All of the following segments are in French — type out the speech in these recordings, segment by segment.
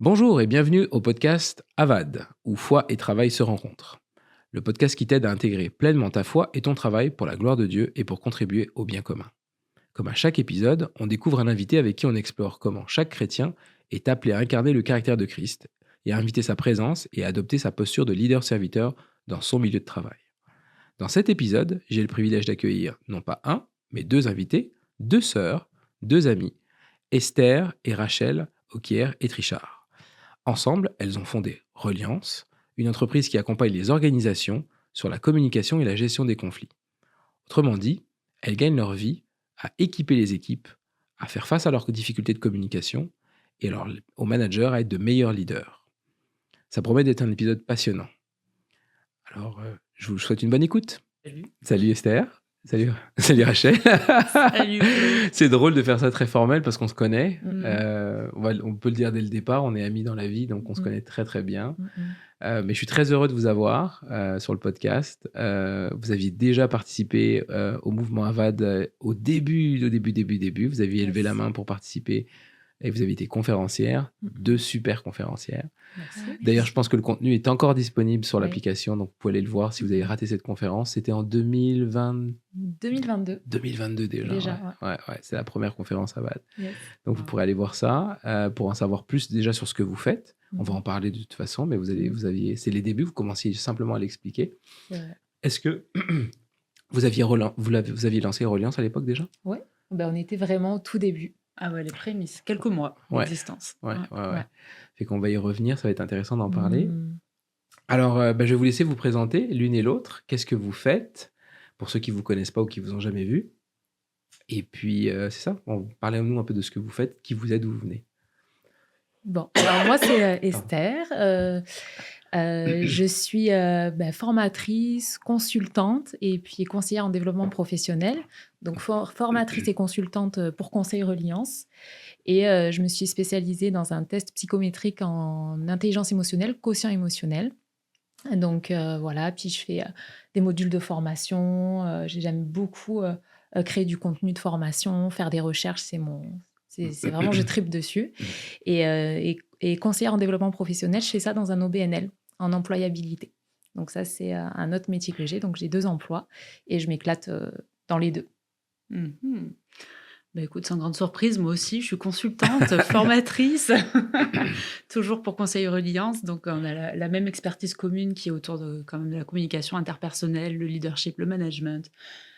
Bonjour et bienvenue au podcast Avad, où foi et travail se rencontrent. Le podcast qui t'aide à intégrer pleinement ta foi et ton travail pour la gloire de Dieu et pour contribuer au bien commun. Comme à chaque épisode, on découvre un invité avec qui on explore comment chaque chrétien est appelé à incarner le caractère de Christ et à inviter sa présence et à adopter sa posture de leader-serviteur dans son milieu de travail. Dans cet épisode, j'ai le privilège d'accueillir non pas un, mais deux invités, deux sœurs, deux amies, Esther et Rachel Auquier et Trichard. Ensemble, elles ont fondé Reliance, une entreprise qui accompagne les organisations sur la communication et la gestion des conflits. Autrement dit, elles gagnent leur vie à équiper les équipes, à faire face à leurs difficultés de communication et aux managers à être de meilleurs leaders. Ça promet d'être un épisode passionnant. Alors, je vous souhaite une bonne écoute. Salut. Salut Esther. Salut Rachel. Salut. C'est drôle de faire ça très formel parce qu'on se connaît. Mhm. On peut le dire dès le départ, on est amis dans la vie, donc on se connaît très très bien. Mhm. Mais je suis très heureux de vous avoir sur le podcast. Vous aviez déjà participé au mouvement Avad au début. Vous aviez élevé la main pour participer et vous avez été conférencière, deux super conférencières. Merci. D'ailleurs, je pense que le contenu est encore disponible sur Oui. l'application, donc vous pouvez aller le voir si vous avez raté cette conférence. C'était en 2022 déjà. Ouais, c'est la première conférence Avad. Yes. Donc vous pourrez aller voir ça pour en savoir plus déjà sur ce que vous faites. On va en parler de toute façon, mais c'est les débuts, vous commenciez simplement à l'expliquer. Est-ce que vous aviez lancé Reliance à l'époque déjà? Oui, on était vraiment au tout début. Ah ouais, les prémices, quelques mois d'existence. Ouais. Fait qu'on va y revenir, ça va être intéressant d'en parler. Mhm. Alors, je vais vous laisser vous présenter l'une et l'autre. Qu'est-ce que vous faites pour ceux qui ne vous connaissent pas ou qui ne vous ont jamais vu? Et puis, c'est ça, parlez-nous un peu de ce que vous faites, qui vous êtes, d'où vous venez. Bon, alors moi, c'est Esther. Je suis formatrice, consultante et puis conseillère en développement professionnel. Donc, formatrice et consultante pour Conseil Reliance. Et je me suis spécialisée dans un test psychométrique en intelligence émotionnelle, quotient émotionnel. Donc, voilà. Puis, je fais des modules de formation. J'aime beaucoup créer du contenu de formation, faire des recherches. C'est vraiment, je tripe dessus. Et conseillère en développement professionnel, je fais ça dans un OBNL, en employabilité. Donc ça, c'est un autre métier que j'ai. Donc j'ai 2 emplois et je m'éclate dans les deux. Mm-hmm. Bah écoute, sans grande surprise, moi aussi, je suis consultante, formatrice, toujours pour Conseil Reliance. Donc on a la même expertise commune qui est autour de, quand même, de la communication interpersonnelle, le leadership, le management,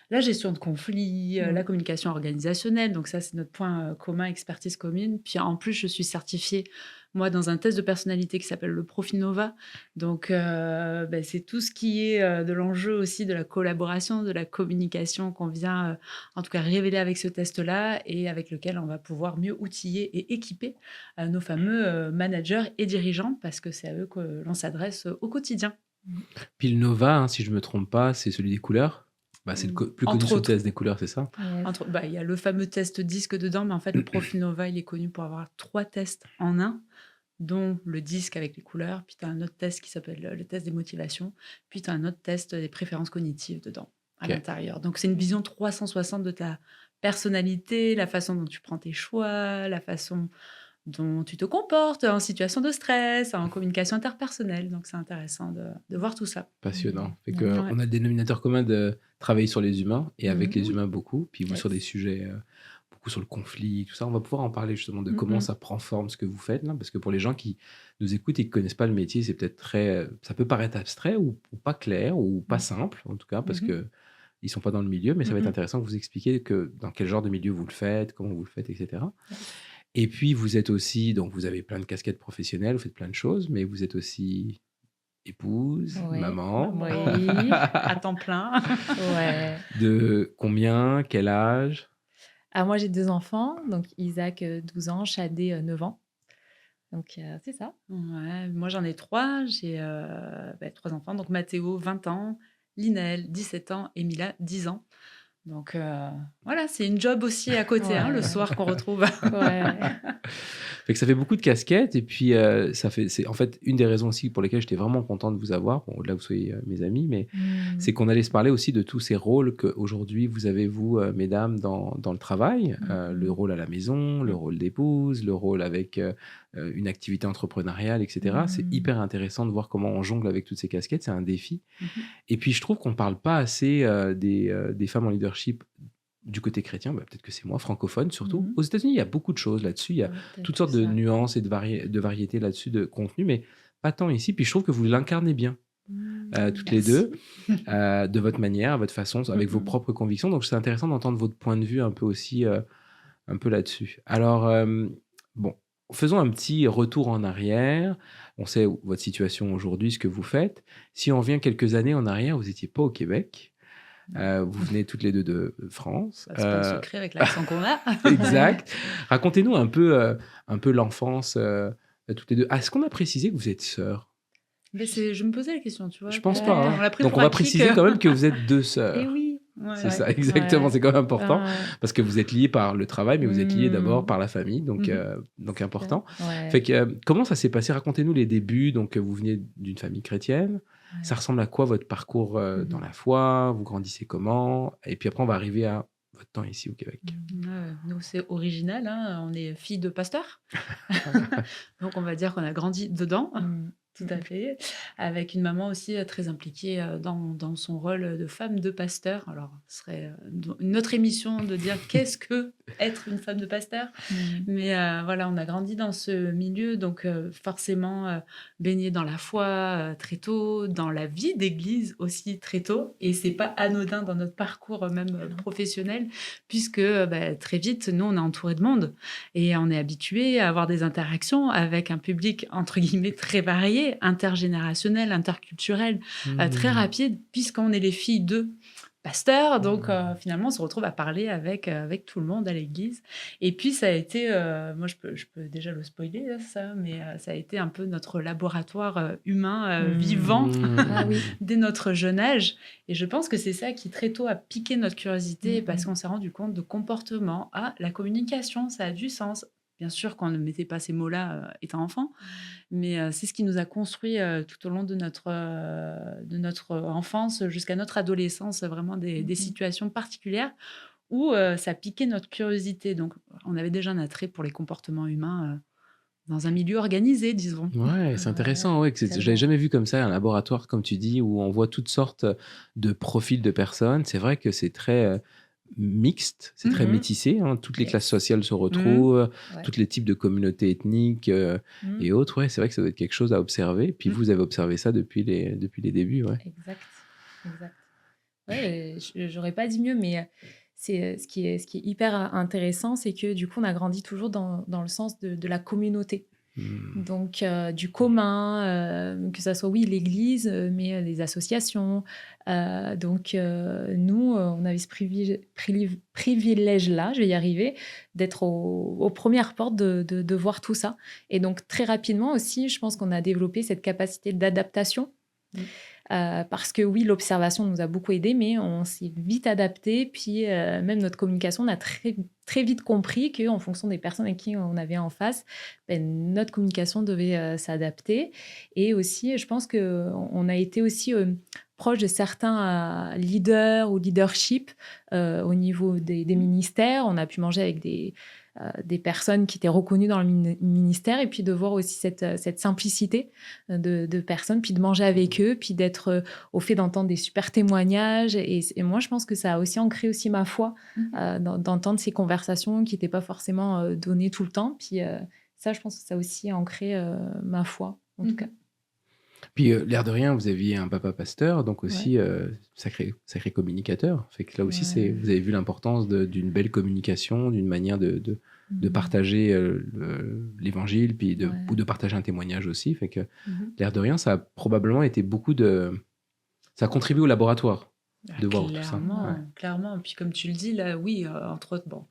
la gestion de conflits, la communication organisationnelle. Donc ça, c'est notre point commun, expertise commune. Puis en plus, je suis certifiée, moi, dans un test de personnalité qui s'appelle le Profinova. Donc c'est tout ce qui est de l'enjeu aussi de la collaboration, de la communication qu'on vient, en tout cas, révéler avec ce test-là et avec lequel on va pouvoir mieux outiller et équiper nos fameux managers et dirigeants parce que c'est à eux que l'on s'adresse au quotidien. Puis le Nova, si je ne me trompe pas, c'est celui des couleurs. C'est le plus connu sur le test des couleurs, c'est ça? Il y a le fameux test disque dedans, mais en fait, le Profinova, il est connu pour avoir 3 tests en un, dont le disque avec les couleurs, puis tu as un autre test qui s'appelle le test des motivations, puis tu as un autre test des préférences cognitives dedans, à l'intérieur. Donc, c'est une vision 360 de ta personnalité, la façon dont tu prends tes choix, la façon dont tu te comportes en situation de stress, en communication interpersonnelle. Donc, c'est intéressant de voir tout ça. Passionnant. Fait que on a le dénominateur commun de travailler sur les humains et avec les humains beaucoup, puis vous sur des sujets beaucoup sur le conflit, tout ça. On va pouvoir en parler justement de comment ça prend forme ce que vous faites là, parce que pour les gens qui nous écoutent et qui connaissent pas le métier, c'est peut-être ça peut paraître abstrait ou pas clair ou pas simple en tout cas, parce que ils sont pas dans le milieu, mais ça va être intéressant que vous expliquiez que dans quel genre de milieu vous le faites, comment vous le faites, etc. Et puis vous êtes aussi, donc vous avez plein de casquettes professionnelles, vous faites plein de choses, mais vous êtes aussi épouse, maman. Oui, à temps plein. De combien, quel âge? Moi, j'ai 2 enfants, donc Isaac, 12 ans, Chadé, 9 ans. Donc, c'est ça. Ouais, moi, j'en ai 3. J'ai 3 enfants. Donc, Mathéo, 20 ans, Linel, 17 ans, et Mila, 10 ans. Donc, voilà, c'est une job aussi à côté, le soir qu'on retrouve. Fait que ça fait beaucoup de casquettes. Et puis, c'est en fait une des raisons aussi pour lesquelles j'étais vraiment content de vous avoir. Bon, au-delà que vous soyez mes amis, mais c'est qu'on allait se parler aussi de tous ces rôles qu'aujourd'hui vous avez, vous, mesdames, dans le travail. Le rôle à la maison, le rôle d'épouse, le rôle avec une activité entrepreneuriale, etc. C'est hyper intéressant de voir comment on jongle avec toutes ces casquettes. C'est un défi. Et puis, je trouve qu'on ne parle pas assez des femmes en leadership du côté chrétien, peut-être que c'est moi, francophone surtout. Aux États-Unis, il y a beaucoup de choses là-dessus. Il y a toutes sortes de nuances et de variétés là-dessus, de contenu, mais pas tant ici. Puis je trouve que vous l'incarnez bien, toutes les deux, de votre manière, à votre façon, avec vos propres convictions. Donc c'est intéressant d'entendre votre point de vue un peu aussi, un peu là-dessus. Alors, bon, faisons un petit retour en arrière. On sait votre situation aujourd'hui, ce que vous faites. Si on revient quelques années en arrière, vous n'étiez pas au Québec. Vous venez toutes les deux de France. C'est pas un secret avec l'accent qu'on a. Exact. Racontez-nous un peu l'enfance toutes les deux. Est-ce qu'on a précisé que vous êtes sœurs? Je me posais la question, tu vois. Je pense pas. Hein. On l'a pris Donc pour on va acquis préciser quand même que vous êtes deux Eh sœurs. oui. C'est ça, exactement. C'est quand même important parce que vous êtes liés par le travail, mais vous êtes liés d'abord par la famille, donc important. Fait que comment ça s'est passé? Racontez-nous les débuts. Donc vous venez d'une famille chrétienne. Ça ressemble à quoi votre parcours dans la foi? Vous grandissez comment? Et puis après, on va arriver à votre temps ici au Québec. Nous, c'est original. Hein. On est filles de pasteurs. Donc, on va dire qu'on a grandi dedans. Tout à fait. Avec une maman aussi très impliquée dans son rôle de femme de pasteur. Alors, ce serait une autre émission de dire qu'est-ce que être une femme de pasteur. Mais voilà, on a grandi dans ce milieu, donc forcément baigné dans la foi très tôt, dans la vie d'église aussi très tôt. Et c'est pas anodin dans notre parcours même professionnel, puisque très vite, nous, on est entouré de monde et on est habitué à avoir des interactions avec un public entre guillemets très varié, intergénérationnel, interculturel, très rapide, puisqu'on est les filles de pasteurs. Donc, finalement, on se retrouve à parler avec tout le monde à l'église. Et puis, ça a été, moi, je peux déjà le spoiler, là, ça, mais ça a été un peu notre laboratoire humain vivant dès notre jeune âge. Et je pense que c'est ça qui, très tôt, a piqué notre curiosité parce qu'on s'est rendu compte de comportements. La communication, ça a du sens. Bien sûr qu'on ne mettait pas ces mots-là étant enfant, mais c'est ce qui nous a construit tout au long de notre enfance jusqu'à notre adolescence, vraiment des situations particulières où ça piquait notre curiosité. Donc, on avait déjà un attrait pour les comportements humains dans un milieu organisé, disons. Ouais, c'est intéressant. Ouais, je l'avais jamais vu comme ça, un laboratoire, comme tu dis, où on voit toutes sortes de profils de personnes. C'est vrai que c'est très... mixte, c'est très métissé, hein. Toutes les classes sociales se retrouvent, tous les types de communautés ethniques et autres. Ouais, c'est vrai que ça doit être quelque chose à observer. Puis vous avez observé ça depuis les débuts. Ouais. Exact. Ouais, j'aurais pas dit mieux, mais c'est ce qui est hyper intéressant, c'est que du coup, on a grandi toujours dans le sens de la communauté. Donc, du commun, que ça soit, oui, l'église, mais les associations. Donc, nous, on avait ce privilège-là, je vais y arriver, d'être aux premières portes de voir tout ça. Et donc, très rapidement aussi, je pense qu'on a développé cette capacité d'adaptation. Parce que oui, l'observation nous a beaucoup aidés, mais on s'est vite adapté. Puis même notre communication, on a très, très vite compris qu'en fonction des personnes avec qui on avait en face, notre communication devait s'adapter. Et aussi, je pense qu'on a été aussi proche de certains leaders ou leadership au niveau des ministères. On a pu manger avec des personnes qui étaient reconnues dans le ministère, et puis de voir aussi cette simplicité de personnes, puis de manger avec eux, puis d'être au fait d'entendre des super témoignages. Et moi, je pense que ça a aussi ancré aussi ma foi, d'entendre ces conversations qui n'étaient pas forcément données tout le temps. Puis ça, je pense que ça a aussi ancré ma foi, en tout cas. Puis, l'air de rien, vous aviez un papa pasteur, donc aussi sacré communicateur. Fait que là aussi, vous avez vu l'importance d'une belle communication, d'une manière de partager l'évangile, puis ou de partager un témoignage aussi. Fait que l'air de rien, ça a probablement été ça a contribué au laboratoire de voir tout ça. Clairement. Puis comme tu le dis, là, oui, entre autres, bon,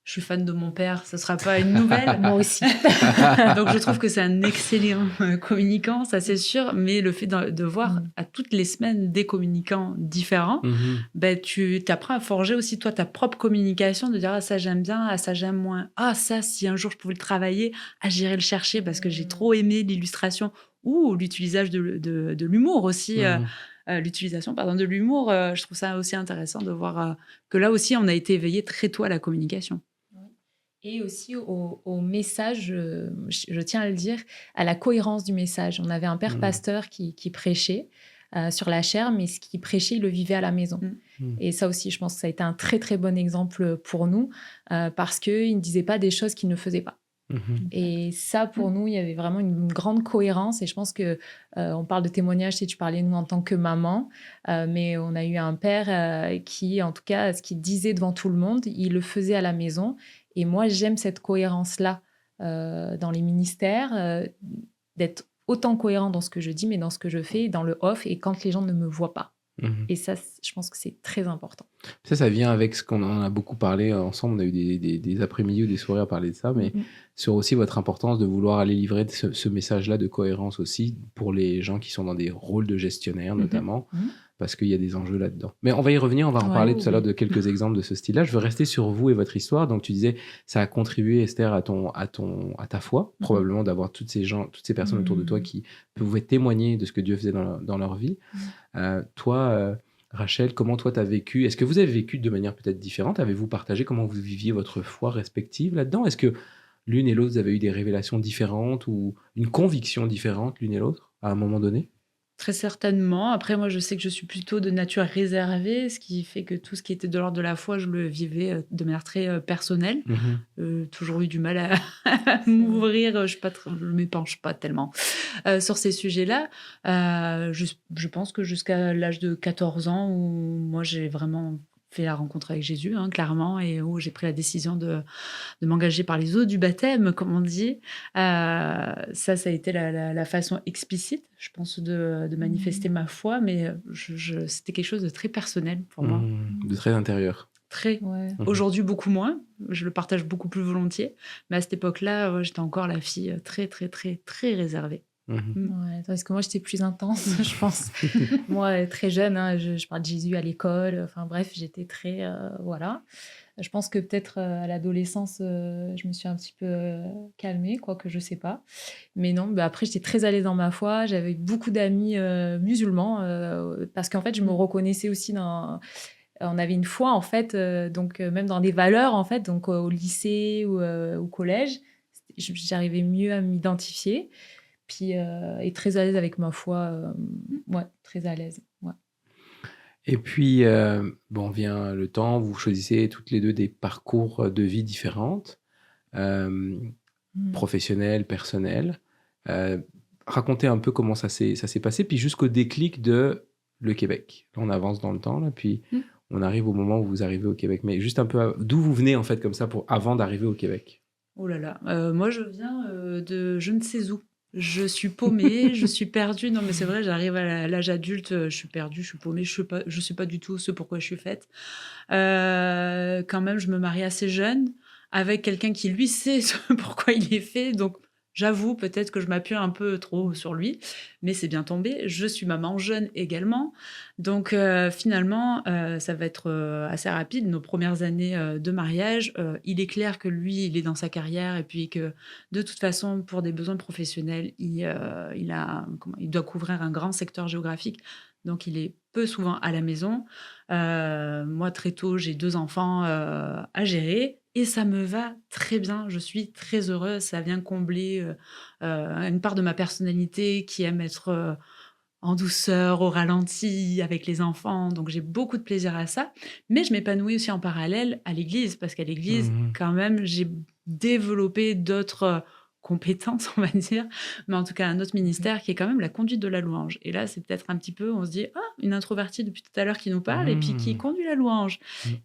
je suis fan de mon père, ce ne sera pas une nouvelle. Moi aussi. Donc, je trouve que c'est un excellent communicant, ça c'est sûr. Mais le fait de voir à toutes les semaines des communicants différents, tu t'apprends à forger aussi, toi, ta propre communication, de dire « Ah, ça, j'aime bien. Ah, ça, j'aime moins. Ah, ça, si un jour, je pouvais le travailler, j'irais le chercher parce que j'ai trop aimé l'illustration. » Ou l'utilisation de l'humour aussi. L'utilisation de l'humour, je trouve ça aussi intéressant de voir que là aussi, on a été éveillé très tôt à la communication. Et aussi au message, je tiens à le dire, à la cohérence du message. On avait un père pasteur qui prêchait sur la chaire, mais ce qu'il prêchait, il le vivait à la maison. Et ça aussi, je pense que ça a été un très, très bon exemple pour nous, parce qu'il ne disait pas des choses qu'il ne faisait pas. Et ça, pour nous, il y avait vraiment une grande cohérence. Et je pense que on parle de témoignage, tu parlais de nous en tant que maman, mais on a eu un père qui, en tout cas, ce qu'il disait devant tout le monde, il le faisait à la maison. Et moi, j'aime cette cohérence-là dans les ministères, d'être autant cohérent dans ce que je dis, mais dans ce que je fais, dans le off, et quand les gens ne me voient pas. Et ça, je pense que c'est très important. Ça vient avec ce qu'on en a beaucoup parlé ensemble. On a eu des après-midi ou des soirées à parler de ça, mais sur aussi votre importance de vouloir aller livrer ce message-là de cohérence aussi pour les gens qui sont dans des rôles de gestionnaire notamment, parce qu'il y a des enjeux là-dedans. Mais on va y revenir, on va en parler tout à l'heure de quelques exemples de ce style-là. Je veux rester sur vous et votre histoire. Donc tu disais, ça a contribué, Esther, à ta foi, probablement d'avoir toutes ces personnes autour de toi qui pouvaient témoigner de ce que Dieu faisait dans leur vie. Toi, Rachel, comment toi t'as vécu? Est-ce que vous avez vécu de manière peut-être différente? Avez-vous partagé comment vous viviez votre foi respective là-dedans? Est-ce que l'une et l'autre, vous avez eu des révélations différentes ou une conviction différente l'une et l'autre à un moment donné? Très certainement. Après, moi, je sais que je suis plutôt de nature réservée, ce qui fait que tout ce qui était de l'ordre de la foi, je le vivais de manière très personnelle. Toujours eu du mal à m'ouvrir. Je ne m'épanche pas tellement sur ces sujets-là. Je pense que jusqu'à l'âge de 14 ans, où moi, j'ai vraiment fait la rencontre avec Jésus, clairement, et où j'ai pris la décision de m'engager par les eaux du baptême, comme on dit. Ça a été la façon explicite, je pense, de manifester ma foi, mais c'était quelque chose de très personnel pour moi. De très intérieur. Très. Aujourd'hui, beaucoup moins. Je le partage beaucoup plus volontiers. Mais à cette époque-là, j'étais encore la fille très, très, très, très réservée. Parce que moi, j'étais plus intense, je pense. Moi, très jeune, je parle de Jésus à l'école. Enfin bref, j'étais très... voilà. Je pense que peut-être à l'adolescence, je me suis un petit peu calmée, quoique je ne sais pas. Mais non, après, j'étais très à l'aise dans ma foi. J'avais beaucoup d'amis musulmans parce qu'en fait, je me reconnaissais aussi dans... On avait une foi, en fait, donc même dans des valeurs, en fait, donc au lycée ou au collège, j'arrivais mieux à m'identifier. Puis, et très à l'aise avec ma foi. Très à l'aise. Ouais. Et puis, vient le temps, vous choisissez toutes les deux des parcours de vie différentes, professionnels, personnels. Racontez un peu comment ça s'est passé, puis jusqu'au déclic de le Québec. Là, on avance dans le temps, là, puis on arrive au moment où vous arrivez au Québec. Mais juste un peu, d'où vous venez, en fait, comme ça, avant d'arriver au Québec? Oh là là, moi, je viens de je ne sais où. Je suis paumée, je suis perdue. Non, mais c'est vrai, j'arrive à l'âge adulte, je suis perdue, je suis paumée, je suis pas du tout ce pourquoi je suis faite. Quand même, je me marie assez jeune avec quelqu'un qui, lui, sait ce pourquoi il est fait. Donc, j'avoue peut-être que je m'appuie un peu trop sur lui, mais c'est bien tombé. Je suis maman jeune également. Donc, finalement, ça va être assez rapide. Nos premières années de mariage, il est clair que lui, il est dans sa carrière et puis que, de toute façon, pour des besoins professionnels, il doit couvrir un grand secteur géographique. Donc, il est peu souvent à la maison. Moi, très tôt, j'ai 2 enfants à gérer. Et ça me va très bien, je suis très heureuse, ça vient combler une part de ma personnalité qui aime être en douceur, au ralenti, avec les enfants, donc j'ai beaucoup de plaisir à ça. Mais je m'épanouis aussi en parallèle à l'église, parce qu'à l'église, quand même, j'ai développé d'autres compétences, on va dire, mais en tout cas un autre ministère qui est quand même la conduite de la louange. Et là, c'est peut-être un petit peu, on se dit, une introvertie depuis tout à l'heure qui nous parle et puis qui conduit la louange.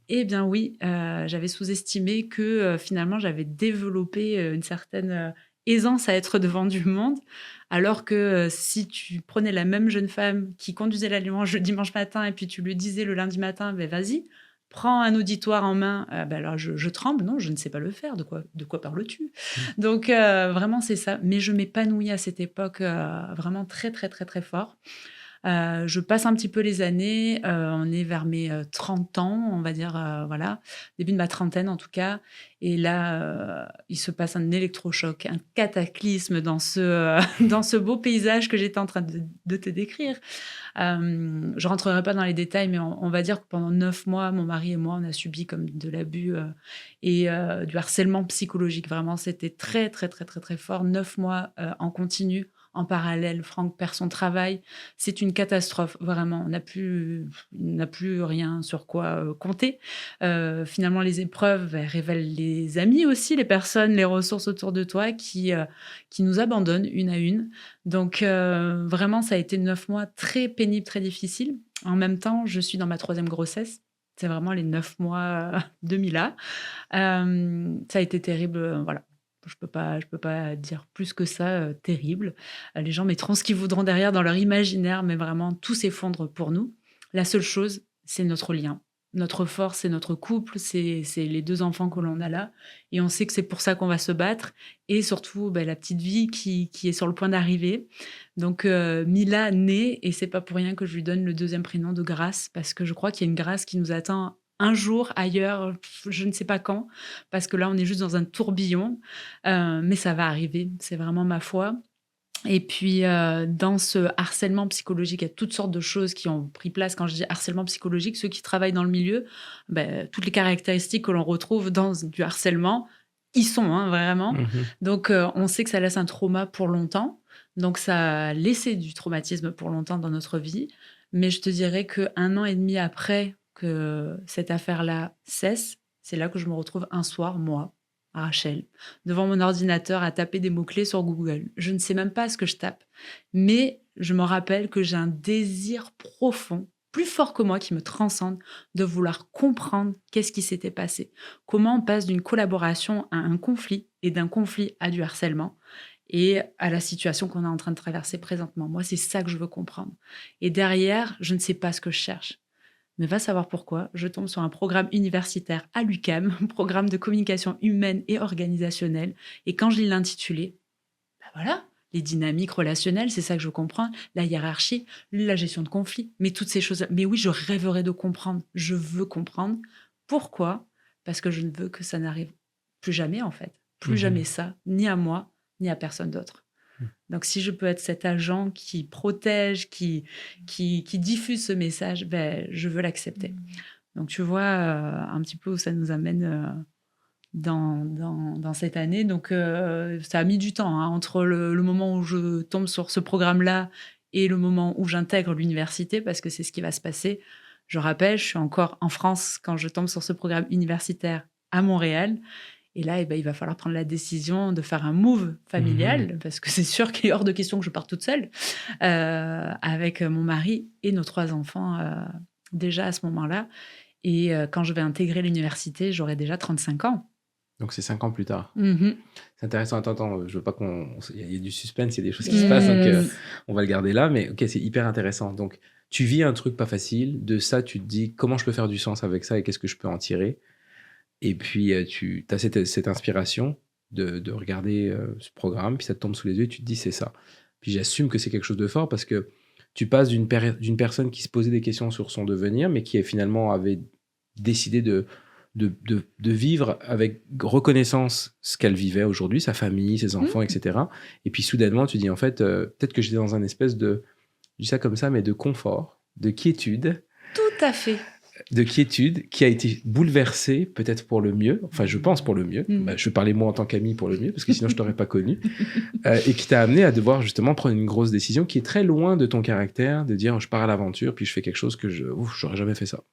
Eh bien oui, j'avais sous-estimé que finalement, j'avais développé une certaine aisance à être devant du monde, alors que si tu prenais la même jeune femme qui conduisait la louange le dimanche matin et puis tu lui disais le lundi matin, ben vas-y, prends un auditoire en main, alors je tremble, non, je ne sais pas le faire, de quoi parles-tu? Donc vraiment c'est ça, mais je m'épanouis à cette époque vraiment très très très très fort. Je passe un petit peu les années. On est vers mes 30 ans, on va dire, voilà, début de ma trentaine en tout cas. Et là, il se passe un électrochoc, un cataclysme dans dans ce beau paysage que j'étais en train de te décrire. Je rentrerai pas dans les détails, mais on va dire que pendant 9 mois, mon mari et moi, on a subi comme de l'abus et du harcèlement psychologique. Vraiment, c'était très, très, très, très, très fort. 9 mois en continu. En parallèle, Franck perd son travail. C'est une catastrophe, vraiment. On n'a plus rien sur quoi compter. Finalement, les épreuves elles révèlent les amis aussi, les personnes, les ressources autour de toi qui nous abandonnent une à une. Donc, vraiment, ça a été 9 mois très pénibles, très difficiles. En même temps, je suis dans ma 3e grossesse. C'est vraiment les 9 mois de Mila. Ça a été terrible, voilà. Je peux pas dire plus que ça, terrible. Les gens mettront ce qu'ils voudront derrière dans leur imaginaire, mais vraiment, tout s'effondre pour nous. La seule chose, c'est notre lien. Notre force, c'est notre couple, c'est les 2 enfants que l'on a là. Et on sait que c'est pour ça qu'on va se battre. Et surtout, la petite vie qui est sur le point d'arriver. Donc, Mila naît, et c'est pas pour rien que je lui donne le 2e prénom de Grâce, parce que je crois qu'il y a une grâce qui nous attend un jour, ailleurs, je ne sais pas quand, parce que là, on est juste dans un tourbillon, mais ça va arriver, c'est vraiment ma foi. Et puis, dans ce harcèlement psychologique, il y a toutes sortes de choses qui ont pris place. Quand je dis harcèlement psychologique, ceux qui travaillent dans le milieu, toutes les caractéristiques que l'on retrouve dans du harcèlement, ils sont, vraiment. Donc, on sait que ça laisse un trauma pour longtemps. Donc, ça a laissé du traumatisme pour longtemps dans notre vie. Mais je te dirais qu'1 an et demi après que cette affaire-là cesse, c'est là que je me retrouve un soir, moi, Rachel, devant mon ordinateur à taper des mots-clés sur Google. Je ne sais même pas ce que je tape, mais je me rappelle que j'ai un désir profond, plus fort que moi, qui me transcende, de vouloir comprendre qu'est-ce qui s'était passé. Comment on passe d'une collaboration à un conflit, et d'un conflit à du harcèlement, et à la situation qu'on est en train de traverser présentement. Moi, c'est ça que je veux comprendre. Et derrière, je ne sais pas ce que je cherche. Mais va savoir pourquoi, je tombe sur un programme universitaire à l'UQAM, un programme de communication humaine et organisationnelle. Et quand je lis l'intitulé, voilà, les dynamiques relationnelles, c'est ça que je comprends, la hiérarchie, la gestion de conflits, mais toutes ces choses. Mais oui, je rêverais de comprendre. Je veux comprendre. Pourquoi ? Parce que je ne veux que ça n'arrive plus jamais, en fait. Plus jamais ça, ni à moi, ni à personne d'autre. Donc, si je peux être cet agent qui protège, qui diffuse ce message, je veux l'accepter. Donc, tu vois un petit peu où ça nous amène dans cette année. Donc, ça a mis du temps entre le moment où je tombe sur ce programme-là et le moment où j'intègre l'université, parce que c'est ce qui va se passer. Je rappelle, je suis encore en France quand je tombe sur ce programme universitaire à Montréal. Et là, il va falloir prendre la décision de faire un move familial, parce que c'est sûr qu'il est hors de question que je parte toute seule, avec mon mari et nos 3 enfants déjà à ce moment-là. Et quand je vais intégrer l'université, j'aurai déjà 35 ans. Donc, c'est 5 ans plus tard. C'est intéressant. Attends, je veux pas il y a du suspense, il y a des choses qui se passent, donc on va le garder là. Mais ok, c'est hyper intéressant. Donc, tu vis un truc pas facile. De ça, tu te dis comment je peux faire du sens avec ça et qu'est-ce que je peux en tirer. Et puis, tu as cette inspiration de regarder ce programme, puis ça te tombe sous les yeux et tu te dis, c'est ça. Puis j'assume que c'est quelque chose de fort parce que tu passes d'une personne qui se posait des questions sur son devenir, mais qui finalement avait décidé de vivre avec reconnaissance ce qu'elle vivait aujourd'hui, sa famille, ses enfants, etc. Et puis soudainement, tu dis, en fait, peut-être que j'étais dans un espèce de, je dis ça comme ça, mais de confort, de quiétude. Tout à fait. De quiétude qui a été bouleversée peut-être pour le mieux, enfin je pense pour le mieux, je parlais moi en tant qu'ami pour le mieux parce que sinon je t'aurais pas connu, et qui t'a amené à devoir justement prendre une grosse décision qui est très loin de ton caractère, de dire je pars à l'aventure puis je fais quelque chose que j'aurais jamais fait ça.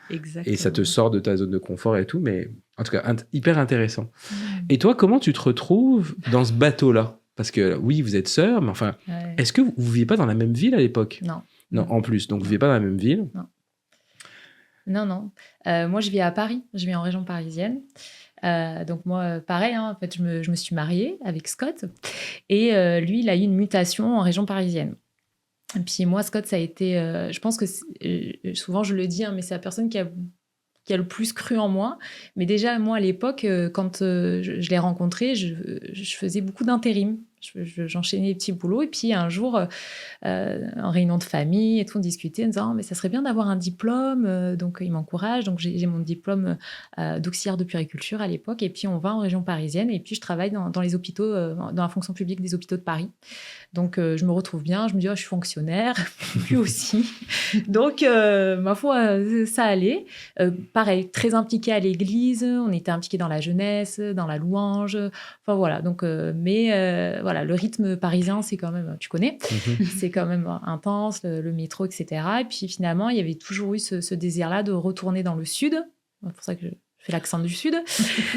Exactement. Et ça te sort de ta zone de confort et tout, mais en tout cas hyper intéressant. Et toi, comment tu te retrouves dans ce bateau-là ? Parce que oui, vous êtes sœurs, mais enfin, est-ce que vous viviez pas dans la même ville à l'époque ? Non, en plus, donc vous viviez pas dans la même ville ? Non. Moi, je vis à Paris. Je vis en région parisienne. Donc moi, pareil, en fait, je me suis mariée avec Scott. Et lui, il a eu une mutation en région parisienne. Et puis moi, Scott, ça a été... je pense que souvent, je le dis, mais c'est la personne qui a le plus cru en moi. Mais déjà, moi, à l'époque, quand je l'ai rencontré, je faisais beaucoup d'intérim. j'enchaînais les petits boulots. Et puis, un jour, en réunion de famille, et tout, on discutait en disant « Mais ça serait bien d'avoir un diplôme. » Donc, ils m'encouragent. Donc, j'ai mon diplôme d'auxiliaire de puériculture à l'époque. Et puis, on va en région parisienne. Et puis, je travaille dans les hôpitaux, dans la fonction publique des hôpitaux de Paris. Donc, je me retrouve bien. Je me dis « je suis fonctionnaire. » Lui aussi. Donc, ma foi, ça allait. Pareil, très impliquée à l'église. On était impliqués dans la jeunesse, dans la louange. Enfin, voilà. Donc, voilà, le rythme parisien, c'est quand même, tu connais, c'est quand même intense, le métro, etc. Et puis, finalement, il y avait toujours eu ce désir-là de retourner dans le sud. C'est pour ça que je fais l'accent du sud.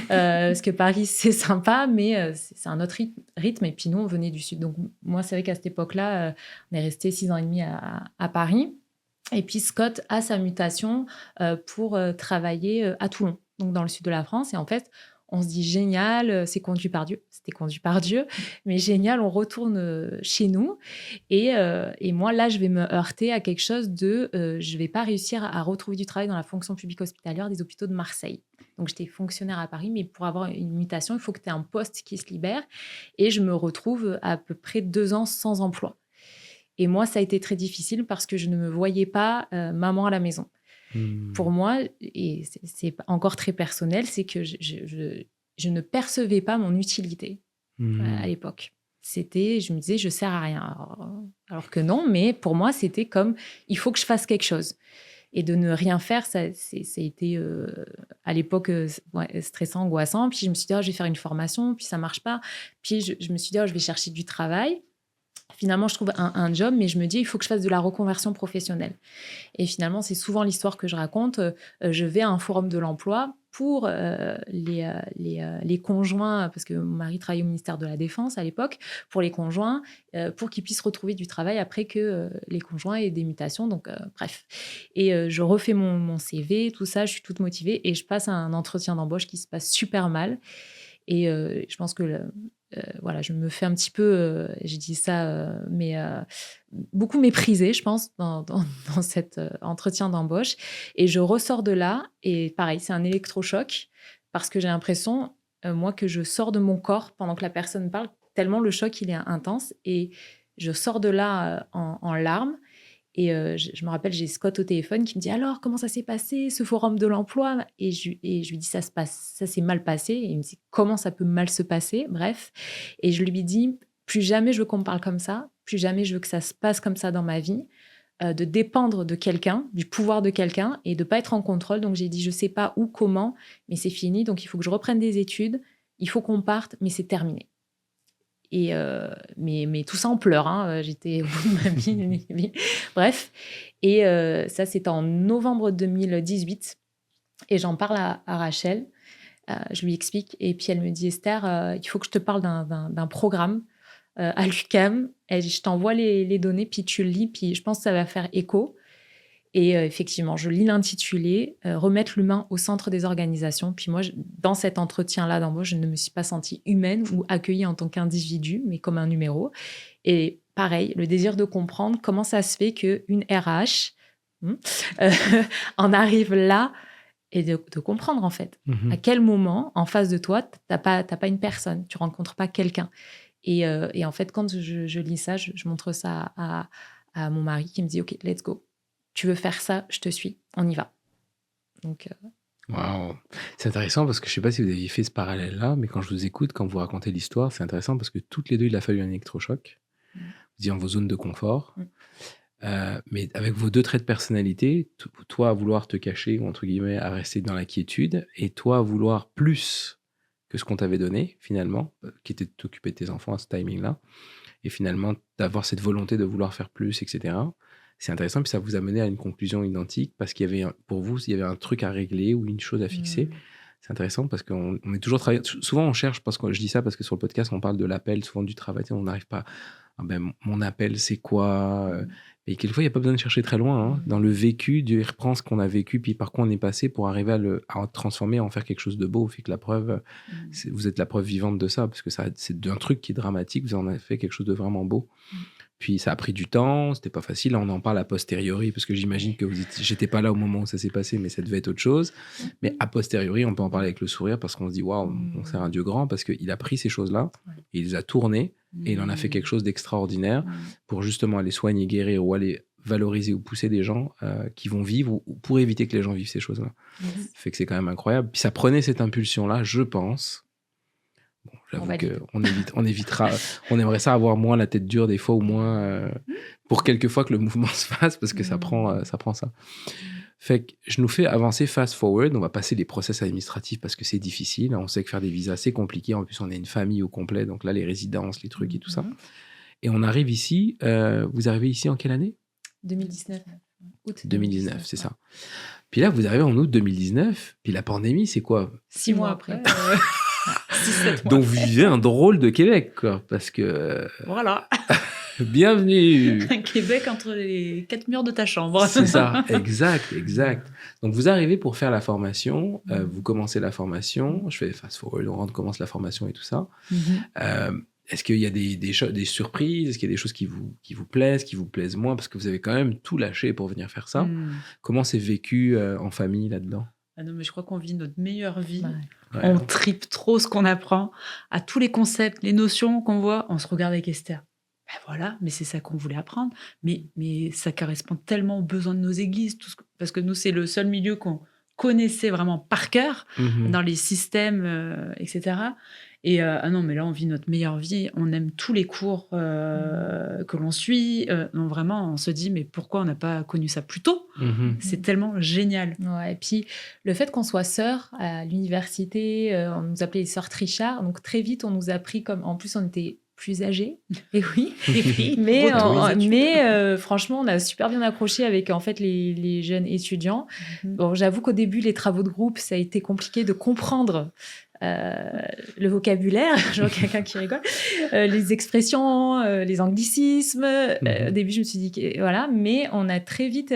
Parce que Paris, c'est sympa, mais c'est un autre rythme. Et puis, nous, on venait du sud. Donc, moi, c'est vrai qu'à cette époque-là, on est resté 6 ans et demi à Paris. Et puis, Scott a sa mutation pour travailler à Toulon, donc dans le sud de la France. Et en fait, on se dit génial, c'est conduit par Dieu. C'était conduit par Dieu, mais génial, on retourne chez nous. Et moi, là, je vais me heurter à quelque chose de je ne vais pas réussir à retrouver du travail dans la fonction publique hospitalière des hôpitaux de Marseille. Donc, j'étais fonctionnaire à Paris, mais pour avoir une mutation, il faut que tu aies un poste qui se libère. Et je me retrouve à peu près 2 ans sans emploi. Et moi, ça a été très difficile parce que je ne me voyais pas maman à la maison. Pour moi, et c'est encore très personnel, c'est que je ne percevais pas mon utilité à l'époque. Je me disais, je sers à rien. Alors que non, mais pour moi, c'était comme, il faut que je fasse quelque chose. Et de ne rien faire, ça a été à l'époque stressant, angoissant. Puis je me suis dit, je vais faire une formation, puis ça ne marche pas. Puis je me suis dit, je vais chercher du travail. Finalement, je trouve un job, mais je me dis, il faut que je fasse de la reconversion professionnelle. Et finalement, c'est souvent l'histoire que je raconte. Je vais à un forum de l'emploi pour les conjoints, parce que mon mari travaillait au ministère de la Défense à l'époque, pour les conjoints, pour qu'ils puissent retrouver du travail après que les conjoints aient des mutations. Donc, bref. Et je refais mon CV, tout ça, je suis toute motivée et je passe un entretien d'embauche qui se passe super mal. Et je pense que voilà, je me fais un petit peu, j'ai dit ça, mais beaucoup méprisée, je pense, dans cet entretien d'embauche. Et je ressors de là, et pareil, c'est un électrochoc, parce que j'ai l'impression, moi, que je sors de mon corps pendant que la personne parle, tellement le choc, il est intense. Et je sors de là en larmes. Et je me rappelle, j'ai Scott au téléphone qui me dit « Alors, comment ça s'est passé, ce forum de l'emploi ?» Et je lui dis « Ça s'est mal passé. » Et il me dit « Comment ça peut mal se passer ?» Bref. Et je lui dis « Plus jamais je veux qu'on me parle comme ça. Plus jamais je veux que ça se passe comme ça dans ma vie. De dépendre de quelqu'un, du pouvoir de quelqu'un et de ne pas être en contrôle. » Donc, j'ai dit « Je ne sais pas où, comment, mais c'est fini. Donc, il faut que je reprenne des études. Il faut qu'on parte, mais c'est terminé. » Et mais tout ça en pleurs, hein. J'étais au bout de ma vie. Bref. Et ça, c'était en novembre 2018. Et j'en parle à Rachel. Je lui explique. Et puis, elle me dit « Esther, il faut que je te parle d'un programme à l'UQAM. Je t'envoie les données, puis tu le lis. Puis je pense que ça va faire écho. » Et effectivement, je lis l'intitulé « Remettre l'humain au centre des organisations ». Puis moi, dans cet entretien-là d'embauche, je ne me suis pas sentie humaine ou accueillie en tant qu'individu, mais comme un numéro. Et pareil, le désir de comprendre comment ça se fait qu'une RH en arrive là et de comprendre, en fait. À quel moment, en face de toi, t'as pas une personne, tu rencontres pas quelqu'un. Et en fait, quand je lis ça, je montre ça à mon mari qui me dit « OK, let's go. Tu veux faire ça, je te suis, on y va. » Donc, Waouh, c'est intéressant parce que je ne sais pas si vous aviez fait ce parallèle-là, mais quand je vous écoute, quand vous racontez l'histoire, c'est intéressant parce que toutes les deux, il a fallu un électrochoc. Vous étiez dans vos zones de confort, mais avec vos 2 traits de personnalité, toi à vouloir te cacher, ou entre guillemets, à rester dans la quiétude, et toi à vouloir plus que ce qu'on t'avait donné, finalement, qui était de t'occuper de tes enfants à ce timing-là, et finalement d'avoir cette volonté de vouloir faire plus, etc. C'est intéressant, puis ça vous a mené à une conclusion identique parce qu'il y avait, pour vous, il y avait un truc à régler ou une chose à fixer. C'est intéressant parce qu'on est toujours travaillé. Souvent, on cherche, parce que je dis ça parce que sur le podcast, on parle de l'appel, souvent du travail. On n'arrive pas. Mon appel, c'est quoi Et quelquefois, il n'y a pas besoin de chercher très loin. Dans le vécu, Dieu reprend ce qu'on a vécu, puis par quoi on est passé pour arriver à transformer, à en faire quelque chose de beau. Fait que la preuve, vous êtes la preuve vivante de ça, parce que c'est d'un truc qui est dramatique, vous en avez fait quelque chose de vraiment beau. Puis ça a pris du temps, c'était pas facile. Là, on en parle a posteriori, parce que j'imagine que j'étais pas là au moment où ça s'est passé, mais ça devait être autre chose. Mais a posteriori, on peut en parler avec le sourire, parce qu'on se dit, waouh, on sert un Dieu grand, parce qu'il a pris ces choses-là, et il les a tournées Et il en a fait quelque chose d'extraordinaire pour justement aller soigner, guérir ou aller valoriser ou pousser des gens qui vont vivre ou pour éviter que les gens vivent ces choses-là. Fait que c'est quand même incroyable. Puis ça prenait cette impulsion-là, je pense. Bon, j'avoue qu'on évitera, on aimerait ça avoir moins la tête dure des fois, ou moins pour quelques fois que le mouvement se fasse, parce que ça prend ça. Fait que je nous fais avancer fast forward. On va passer les process administratifs parce que c'est difficile. On sait que faire des visas, c'est compliqué. En plus, on est une famille au complet. Donc là, les résidences, les trucs et tout ça. Et on arrive ici. Vous arrivez ici en quelle année ? 2019. Août 2019, c'est ça. Puis là, vous arrivez en août 2019. Puis la pandémie, c'est quoi ? 6 mois après. 6-7 mois. Donc vous vivez un drôle de Québec, quoi. Parce que... Voilà. Bienvenue. Un Québec entre les 4 murs de ta chambre. C'est ça, exact. Donc, vous arrivez pour faire la formation, vous commencez la formation, je fais fast forward, on commence la formation et tout ça. Est-ce qu'il y a des surprises ? Est-ce qu'il y a des choses qui vous plaisent moins ? Parce que vous avez quand même tout lâché pour venir faire ça. Comment c'est vécu en famille là-dedans ? Ah non, mais je crois qu'on vit notre meilleure vie. Ouais. On tripe trop ce qu'on apprend, à tous les concepts, les notions qu'on voit. On se regarde avec Esther. Ben voilà, mais c'est ça qu'on voulait apprendre. Mais ça correspond tellement aux besoins de nos églises, parce que nous, c'est le seul milieu qu'on connaissait vraiment par cœur, dans les systèmes, etc. Et non, mais là, on vit notre meilleure vie. On aime tous les cours que l'on suit. Non, vraiment, on se dit, mais pourquoi on n'a pas connu ça plus tôt ? C'est tellement génial. Ouais, et puis, le fait qu'on soit sœurs à l'université, on nous appelait les sœurs Trichard. Donc, très vite, on nous a pris comme... En plus, on était plus âgés. Et oui. mais franchement, on a super bien accroché avec en fait les jeunes étudiants. Bon, j'avoue qu'au début, les travaux de groupe, ça a été compliqué de comprendre le vocabulaire. Je vois quelqu'un qui rigole. Les expressions, les anglicismes. Au début, je me suis dit que, voilà, mais on a très vite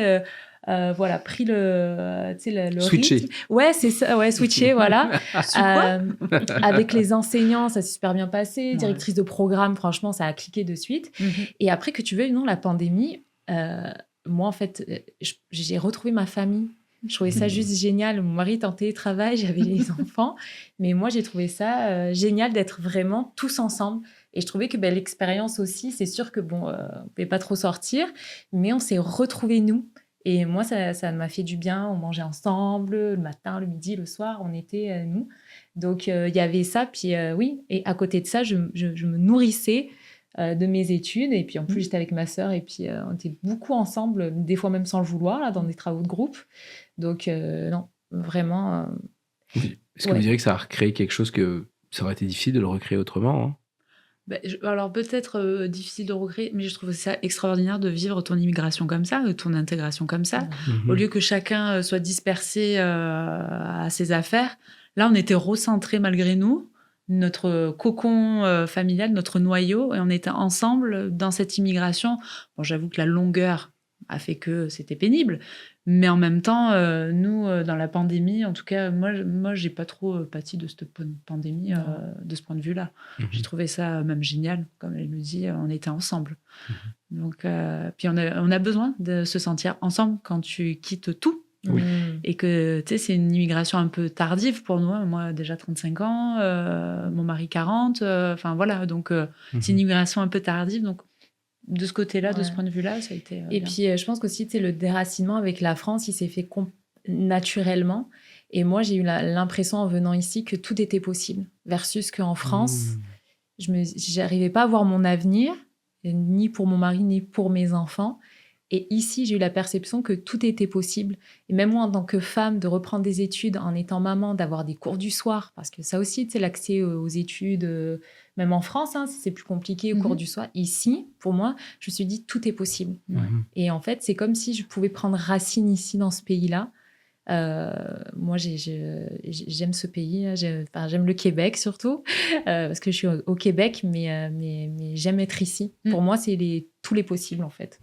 pris le switché. rythme. Ouais, c'est ça, ouais, switché, voilà. Avec les enseignants, ça s'est super bien passé. Directrice de programme, franchement, ça a cliqué de suite. Et après, que tu veuilles ou non, la pandémie, moi, en fait, j'ai retrouvé ma famille. Je trouvais ça juste génial. Mon mari était en télétravail, j'avais les enfants. Mais moi, j'ai trouvé ça génial d'être vraiment tous ensemble. Et je trouvais que l'expérience aussi, c'est sûr que, on ne pouvait pas trop sortir, mais on s'est retrouvés, nous. Et moi, ça m'a fait du bien. On mangeait ensemble, le matin, le midi, le soir, on était nous. Donc, il y avait ça. Puis oui, et à côté de ça, je me nourrissais de mes études. Et puis, en plus, j'étais avec ma sœur. Et puis, on était beaucoup ensemble, des fois même sans le vouloir, là, dans des travaux de groupe. Donc, non, vraiment... Oui. Est-ce que vous diriez que ça a recréé quelque chose que ça aurait été difficile de le recréer autrement, hein ? Alors peut-être difficile de recréer, mais je trouve ça extraordinaire de vivre ton immigration comme ça, ton intégration comme ça. Au lieu que chacun soit dispersé à ses affaires, là on était recentrés malgré nous, notre cocon familial, notre noyau, et on était ensemble dans cette immigration. Bon, j'avoue que la longueur a fait que c'était pénible, mais en même temps, nous, dans la pandémie, en tout cas, moi j'ai pas trop pâti de cette pandémie de ce point de vue-là. J'ai trouvé ça même génial, comme elle le dit, on était ensemble. Donc, puis on a besoin de se sentir ensemble quand tu quittes tout. Oui. Et que, tu sais, c'est une immigration un peu tardive pour nous. Moi, déjà 35 ans, mon mari 40, enfin voilà, donc c'est une immigration un peu tardive, donc de ce côté-là, de ce point de vue-là, ça a été... Et puis, je pense qu'aussi, le déracinement avec la France, il s'est fait naturellement. Et moi, j'ai eu l'impression, en venant ici, que tout était possible. Versus qu'en France, je n'arrivais pas à voir mon avenir, ni pour mon mari, ni pour mes enfants. Et ici, j'ai eu la perception que tout était possible. Et même moi, en tant que femme, de reprendre des études en étant maman, d'avoir des cours du soir, parce que ça aussi, l'accès aux études, même en France, c'est plus compliqué, aux cours du soir. Ici, pour moi, je me suis dit, tout est possible. Et en fait, c'est comme si je pouvais prendre racine ici, dans ce pays-là. Moi, j'aime ce pays, j'aime le Québec surtout, parce que je suis au Québec, mais j'aime être ici. Pour moi, c'est tous les possibles, en fait.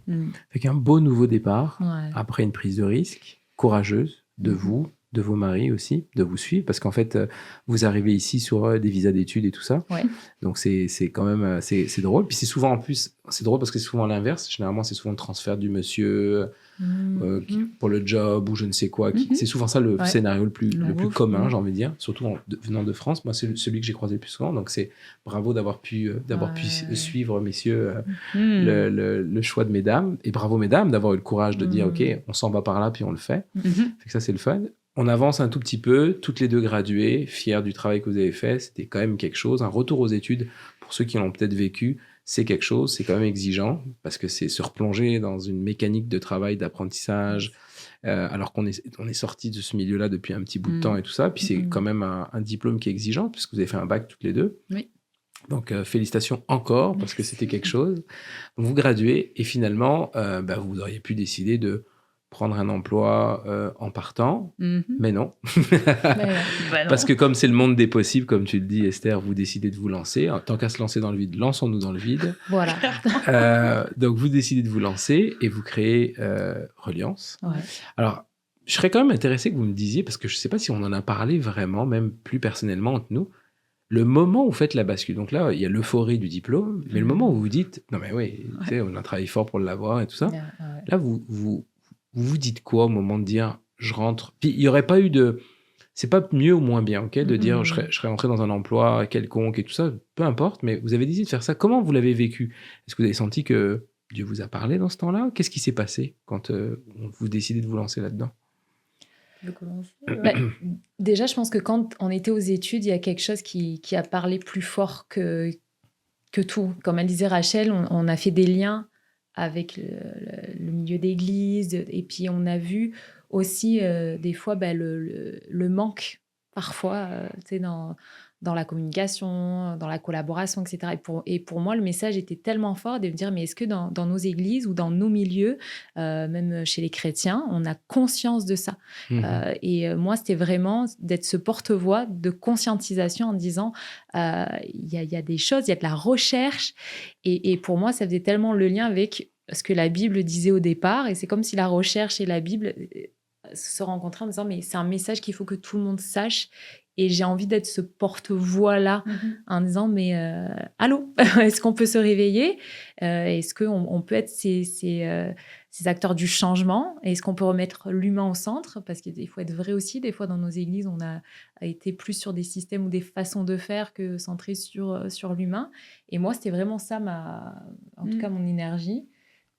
Fait qu'un beau nouveau départ, après une prise de risque courageuse de vous, de vos maris aussi, de vous suivre, parce qu'en fait, vous arrivez ici sur des visas d'études et tout ça. Ouais. Donc, c'est quand même c'est drôle. Puis c'est souvent, en plus, c'est drôle parce que c'est souvent l'inverse. Généralement, c'est souvent le transfert du monsieur pour le job ou je ne sais quoi. C'est souvent ça le scénario le plus commun, j'ai envie de dire, surtout venant de France. Moi, c'est celui que j'ai croisé le plus souvent. Donc, c'est bravo d'avoir pu suivre, messieurs, le choix de mesdames. Et bravo, mesdames, d'avoir eu le courage de dire, OK, on s'en va par là, puis on le fait. Fait que ça, c'est le fun. On avance un tout petit peu, toutes les deux graduées, fiers du travail que vous avez fait. C'était quand même quelque chose. Un retour aux études, pour ceux qui l'ont peut-être vécu, c'est quelque chose, c'est quand même exigeant, parce que c'est se replonger dans une mécanique de travail, d'apprentissage, alors qu'on est sorti de ce milieu-là depuis un petit bout de temps et tout ça. Puis c'est quand même un diplôme qui est exigeant, puisque vous avez fait un bac toutes les deux. Oui. Donc, félicitations encore, parce que c'était quelque chose. Vous graduez, et finalement, vous auriez pu décider de prendre un emploi en partant, mais non. Parce que comme c'est le monde des possibles, comme tu le dis, Esther, vous décidez de vous lancer. Tant qu'à se lancer dans le vide, lançons-nous dans le vide. Voilà. Donc, vous décidez de vous lancer et vous créez Reliance. Ouais. Alors, je serais quand même intéressé que vous me disiez, parce que je ne sais pas si on en a parlé vraiment, même plus personnellement entre nous, le moment où vous faites la bascule. Donc là, il y a l'euphorie du diplôme, mais le moment où vous dites, non mais oui, tu sais, on a travaillé fort pour l'avoir et tout ça. Là, vous dites quoi au moment de dire je rentre? Puis il n'y aurait pas eu de. C'est pas mieux ou moins bien, ok, de dire je serais entré dans un emploi quelconque et tout ça, peu importe, mais vous avez décidé de faire ça. Comment vous l'avez vécu? Est-ce que vous avez senti que Dieu vous a parlé dans ce temps-là? Qu'est-ce qui s'est passé quand vous décidez de vous lancer là-dedans? Tu veux commencer? Déjà, je pense que quand on était aux études, il y a quelque chose qui a parlé plus fort que tout. Comme elle disait Rachel, on a fait des liens avec le milieu d'église, et puis on a vu aussi des fois le manque parfois dans la communication, dans la collaboration, etc. Et pour moi, le message était tellement fort de me dire, mais est-ce que dans nos églises ou dans nos milieux, même chez les chrétiens, on a conscience de ça? Moi, c'était vraiment d'être ce porte-voix de conscientisation en disant, il y a des choses, il y a de la recherche. Et pour moi, ça faisait tellement le lien avec ce que la Bible disait au départ. Et c'est comme si la recherche et la Bible se rencontraient en disant, mais c'est un message qu'il faut que tout le monde sache. Et j'ai envie d'être ce porte-voix-là en disant, mais allô, est-ce qu'on peut se réveiller? Est-ce qu'on peut être ces acteurs du changement? Est-ce qu'on peut remettre l'humain au centre? Parce qu'il faut être vrai aussi. Des fois, dans nos églises, on a été plus sur des systèmes ou des façons de faire que centré sur l'humain. Et moi, c'était vraiment ça, en tout cas, mon énergie.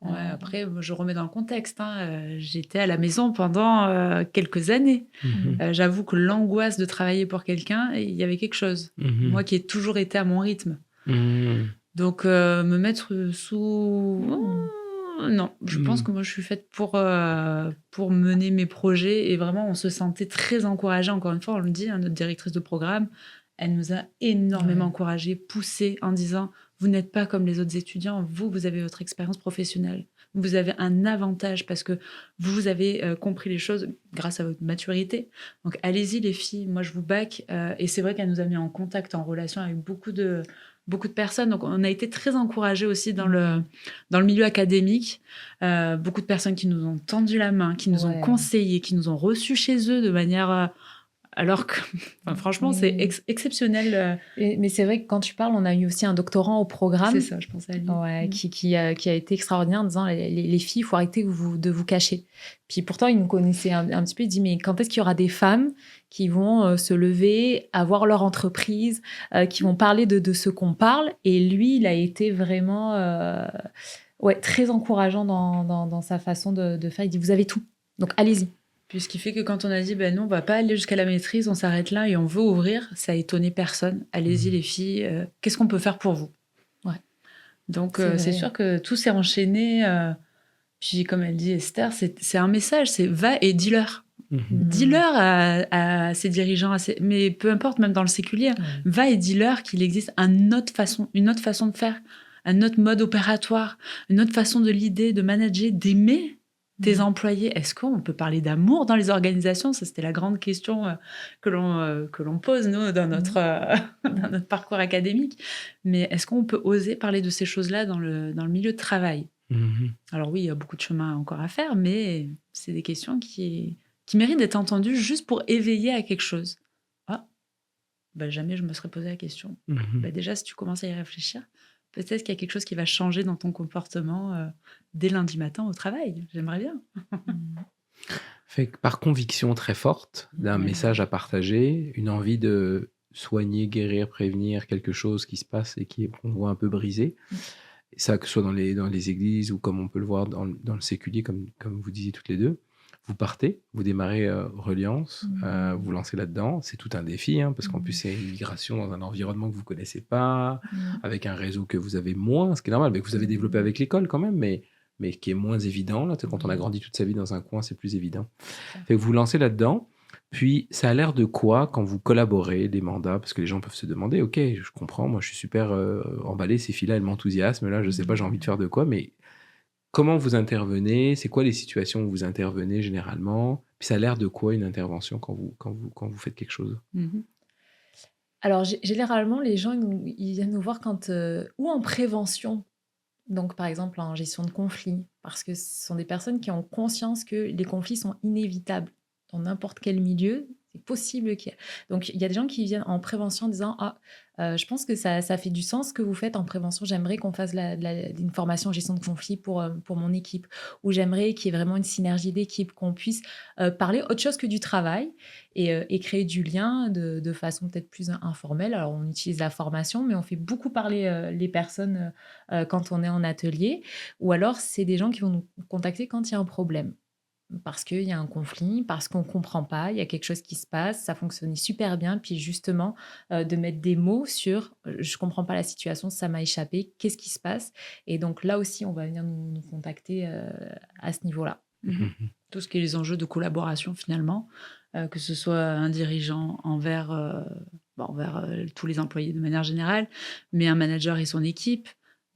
Ouais, après, je remets dans le contexte. J'étais à la maison pendant quelques années. J'avoue que l'angoisse de travailler pour quelqu'un, il y avait quelque chose. Moi qui ai toujours été à mon rythme. Donc, me mettre sous... non, je pense que moi, je suis faite pour mener mes projets. Et vraiment, on se sentait très encouragés. Encore une fois, on le dit, notre directrice de programme, elle nous a énormément encouragés, poussés en disant... Vous n'êtes pas comme les autres étudiants. Vous avez votre expérience professionnelle. Vous avez un avantage parce que vous avez compris les choses grâce à votre maturité. Donc, allez-y, les filles. Moi, je vous back. Et c'est vrai qu'elle nous a mis en contact, en relation avec beaucoup de personnes. Donc, on a été très encouragés aussi dans le milieu académique. Beaucoup de personnes qui nous ont tendu la main, qui nous ont conseillé, qui nous ont reçus chez eux de manière... Alors que, franchement, c'est exceptionnel. Mais c'est vrai que quand tu parles, on a eu aussi un doctorant au programme. C'est ça, je pense à lui. Ouais, qui a été extraordinaire en disant, les filles, il faut arrêter de vous cacher. Puis pourtant, il nous connaissait un petit peu. Il dit, mais quand est-ce qu'il y aura des femmes qui vont se lever, avoir leur entreprise, qui vont parler de ce qu'on parle? Et lui, il a été vraiment très encourageant dans sa façon de faire. Il dit, vous avez tout, donc allez-y. Puis ce qui fait que quand on a dit, non, on va pas aller jusqu'à la maîtrise, on s'arrête là et on veut ouvrir, ça a étonné personne. Allez-y les filles, qu'est-ce qu'on peut faire pour vous? Donc c'est sûr que tout s'est enchaîné. Puis comme elle dit Esther, c'est un message, c'est va et dis-leur. Dis-leur à ces dirigeants, mais peu importe, même dans le séculier, va et dis-leur qu'il existe une autre façon de faire, un autre mode opératoire, une autre façon de l'idée, de manager, d'aimer tes employés. Est-ce qu'on peut parler d'amour dans les organisations? Ça, c'était la grande question que l'on pose, nous, dans notre parcours académique. Mais est-ce qu'on peut oser parler de ces choses-là dans le milieu de travail? Alors oui, il y a beaucoup de chemin encore à faire, mais c'est des questions qui qui mérite d'être entendu juste pour éveiller à quelque chose. Ah, jamais je me serais posé la question. Déjà, si tu commences à y réfléchir, peut-être qu'il y a quelque chose qui va changer dans ton comportement dès lundi matin au travail. J'aimerais bien. Fait que par conviction très forte d'un message à partager, une envie de soigner, guérir, prévenir quelque chose qui se passe et qu'on voit un peu brisé. Et ça, que ce soit dans les églises ou comme on peut le voir dans le séculier, comme vous disiez toutes les deux. Vous partez, vous démarrez Reliance, vous lancez là-dedans. C'est tout un défi, parce qu'en plus, c'est une migration dans un environnement que vous ne connaissez pas, avec un réseau que vous avez moins, ce qui est normal, mais que vous avez développé avec l'école quand même, mais qui est moins évident. Là, quand on a grandi toute sa vie dans un coin, c'est plus évident. Fait que vous lancez là-dedans. Puis, ça a l'air de quoi quand vous collaborez, les mandats? Parce que les gens peuvent se demander, OK, je comprends, moi je suis super emballé, ces filles-là, elles m'enthousiasment, là, je sais pas, j'ai envie de faire de quoi, mais comment vous intervenez? C'est quoi les situations où vous intervenez généralement? Puis ça a l'air de quoi une intervention quand vous faites quelque chose? Alors, généralement, les gens, ils viennent nous voir ou en prévention, donc par exemple en gestion de conflits, parce que ce sont des personnes qui ont conscience que les conflits sont inévitables dans n'importe quel milieu. C'est possible qu'il y ait... Donc, il y a des gens qui viennent en prévention en disant je pense que ça fait du sens ce que vous faites en prévention. J'aimerais qu'on fasse une formation en gestion de conflits pour mon équipe. Ou j'aimerais qu'il y ait vraiment une synergie d'équipe, qu'on puisse parler autre chose que du travail et créer du lien de façon peut-être plus informelle. Alors, on utilise la formation, mais on fait beaucoup parler les personnes quand on est en atelier. Ou alors, c'est des gens qui vont nous contacter quand il y a un problème. Parce qu'il y a un conflit, parce qu'on ne comprend pas, il y a quelque chose qui se passe, ça fonctionnait super bien, puis justement, de mettre des mots sur « je ne comprends pas la situation, ça m'a échappé, qu'est-ce qui se passe ?» Et donc là aussi, on va venir nous contacter à ce niveau-là. Tout ce qui est les enjeux de collaboration finalement, que ce soit un dirigeant envers tous les employés de manière générale, mais un manager et son équipe.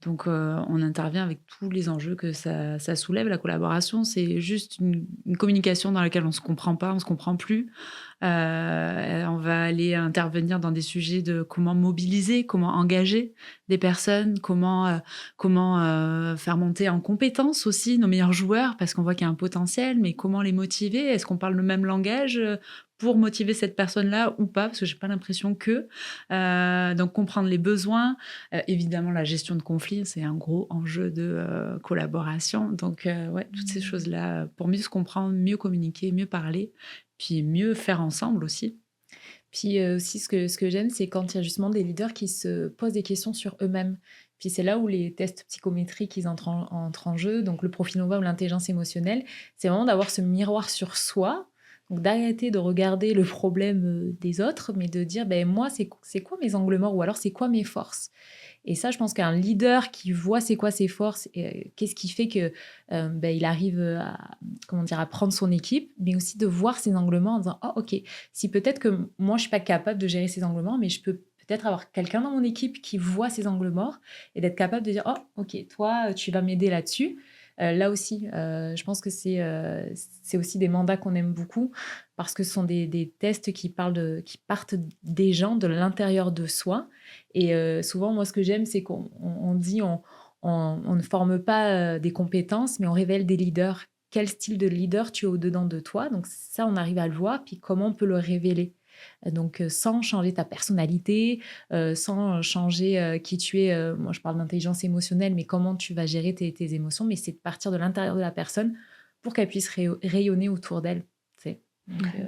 Donc, on intervient avec tous les enjeux que ça soulève. La collaboration, c'est juste une communication dans laquelle on ne se comprend pas, on ne se comprend plus. On va aller intervenir dans des sujets de comment mobiliser, comment engager des personnes, comment faire monter en compétence aussi nos meilleurs joueurs, parce qu'on voit qu'il y a un potentiel, mais comment les motiver? Est-ce qu'on parle le même langage pour motiver cette personne-là ou pas, parce que j'ai pas l'impression que. Donc, comprendre les besoins. Évidemment, la gestion de conflits, c'est un gros enjeu de collaboration. Donc, toutes ces choses-là, pour mieux se comprendre, mieux communiquer, mieux parler, puis mieux faire ensemble aussi. Puis aussi, ce que j'aime, c'est quand il y a justement des leaders qui se posent des questions sur eux-mêmes. Puis c'est là où les tests psychométriques ils entrent en jeu. Donc, le profil Nova ou l'intelligence émotionnelle, c'est vraiment d'avoir ce miroir sur soi. Donc, d'arrêter de regarder le problème des autres, mais de dire, moi, c'est quoi mes angles morts ou alors c'est quoi mes forces? Et ça, je pense qu'un leader qui voit c'est quoi ses forces, et qu'est-ce qui fait que il arrive à prendre son équipe, mais aussi de voir ses angles morts en disant, ok, si peut-être que moi, je suis pas capable de gérer ces angles morts, mais je peux peut-être avoir quelqu'un dans mon équipe qui voit ces angles morts et d'être capable de dire, ok, toi, tu vas m'aider là-dessus. Là aussi, je pense que c'est aussi des mandats qu'on aime beaucoup parce que ce sont des tests qui partent des gens de l'intérieur de soi. Et souvent, moi, ce que j'aime, c'est qu'on dit on ne forme pas des compétences, mais on révèle des leaders. Quel style de leader tu es au-dedans de toi? Donc ça, on arrive à le voir. Puis comment on peut le révéler? Donc, sans changer ta personnalité, sans changer qui tu es. Moi, je parle d'intelligence émotionnelle, mais comment tu vas gérer tes émotions. Mais c'est de partir de l'intérieur de la personne pour qu'elle puisse rayonner autour d'elle.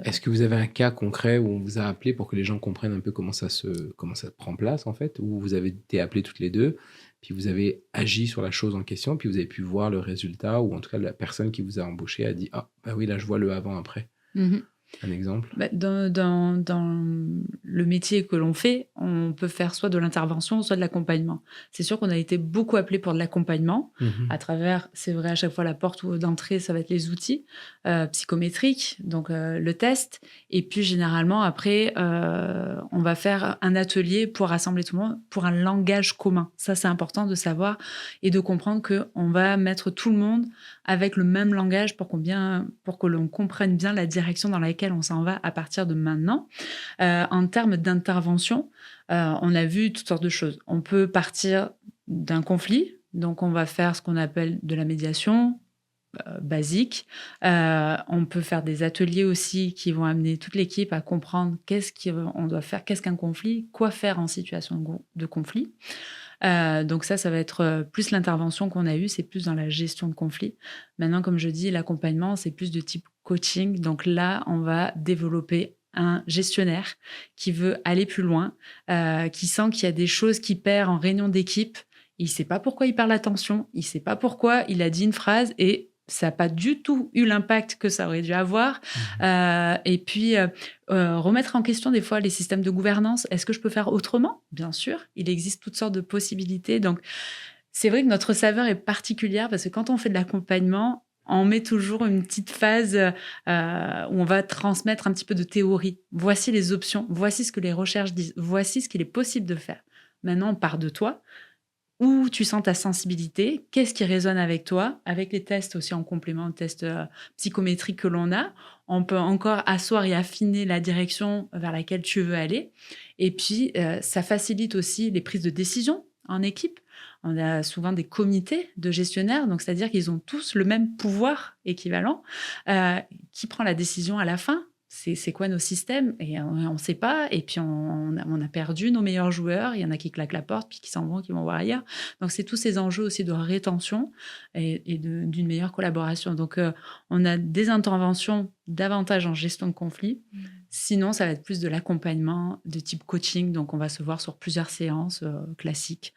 Est-ce que vous avez un cas concret où on vous a appelé pour que les gens comprennent un peu comment ça prend place, en fait, où vous avez été appelés toutes les deux, puis vous avez agi sur la chose en question, puis vous avez pu voir le résultat, ou en tout cas, la personne qui vous a embauché a dit « Ah, oui, là, je vois le avant-après ». Un exemple? Dans le métier que l'on fait, on peut faire soit de l'intervention, soit de l'accompagnement. C'est sûr qu'on a été beaucoup appelés pour de l'accompagnement, à travers, c'est vrai, à chaque fois, la porte d'entrée, ça va être les outils psychométriques, donc le test. Et puis, généralement, après, on va faire un atelier pour rassembler tout le monde, pour un langage commun. Ça, c'est important de savoir et de comprendre qu'on va mettre tout le monde avec le même langage pour que l'on comprenne bien la direction dans laquelle on s'en va à partir de maintenant. En termes d'intervention, on a vu toutes sortes de choses. On peut partir d'un conflit, donc on va faire ce qu'on appelle de la médiation, basiques. On peut faire des ateliers aussi qui vont amener toute l'équipe à comprendre qu'est-ce qu'on doit faire, qu'est-ce qu'un conflit, quoi faire en situation de conflit. Donc ça va être plus l'intervention qu'on a eue, c'est plus dans la gestion de conflit. Maintenant, comme je dis, l'accompagnement, c'est plus de type coaching. Donc là, on va développer un gestionnaire qui veut aller plus loin, qui sent qu'il y a des choses qu'il perd en réunion d'équipe. Il ne sait pas pourquoi il perd l'attention, il ne sait pas pourquoi il a dit une phrase et ça n'a pas du tout eu l'impact que ça aurait dû avoir. Et puis, remettre en question des fois les systèmes de gouvernance. Est-ce que je peux faire autrement ? Bien sûr, il existe toutes sortes de possibilités. Donc, c'est vrai que notre saveur est particulière parce que quand on fait de l'accompagnement, on met toujours une petite phase où on va transmettre un petit peu de théorie. Voici les options, voici ce que les recherches disent, voici ce qu'il est possible de faire. Maintenant, on part de toi. Où tu sens ta sensibilité, qu'est-ce qui résonne avec toi, avec les tests aussi en complément, les tests psychométriques que l'on a. On peut encore asseoir et affiner la direction vers laquelle tu veux aller. Et puis, ça facilite aussi les prises de décision en équipe. On a souvent des comités de gestionnaires, donc c'est-à-dire qu'ils ont tous le même pouvoir équivalent. Qui prend la décision à la fin ? C'est quoi nos systèmes ? Et on ne sait pas. Et puis, on a perdu nos meilleurs joueurs. Il y en a qui claquent la porte, puis qui s'en vont, qui vont voir ailleurs. Donc, c'est tous ces enjeux aussi de rétention et d'une meilleure collaboration. Donc, on a des interventions davantage en gestion de conflit. Sinon, ça va être plus de l'accompagnement de type coaching. Donc, on va se voir sur plusieurs séances classiques.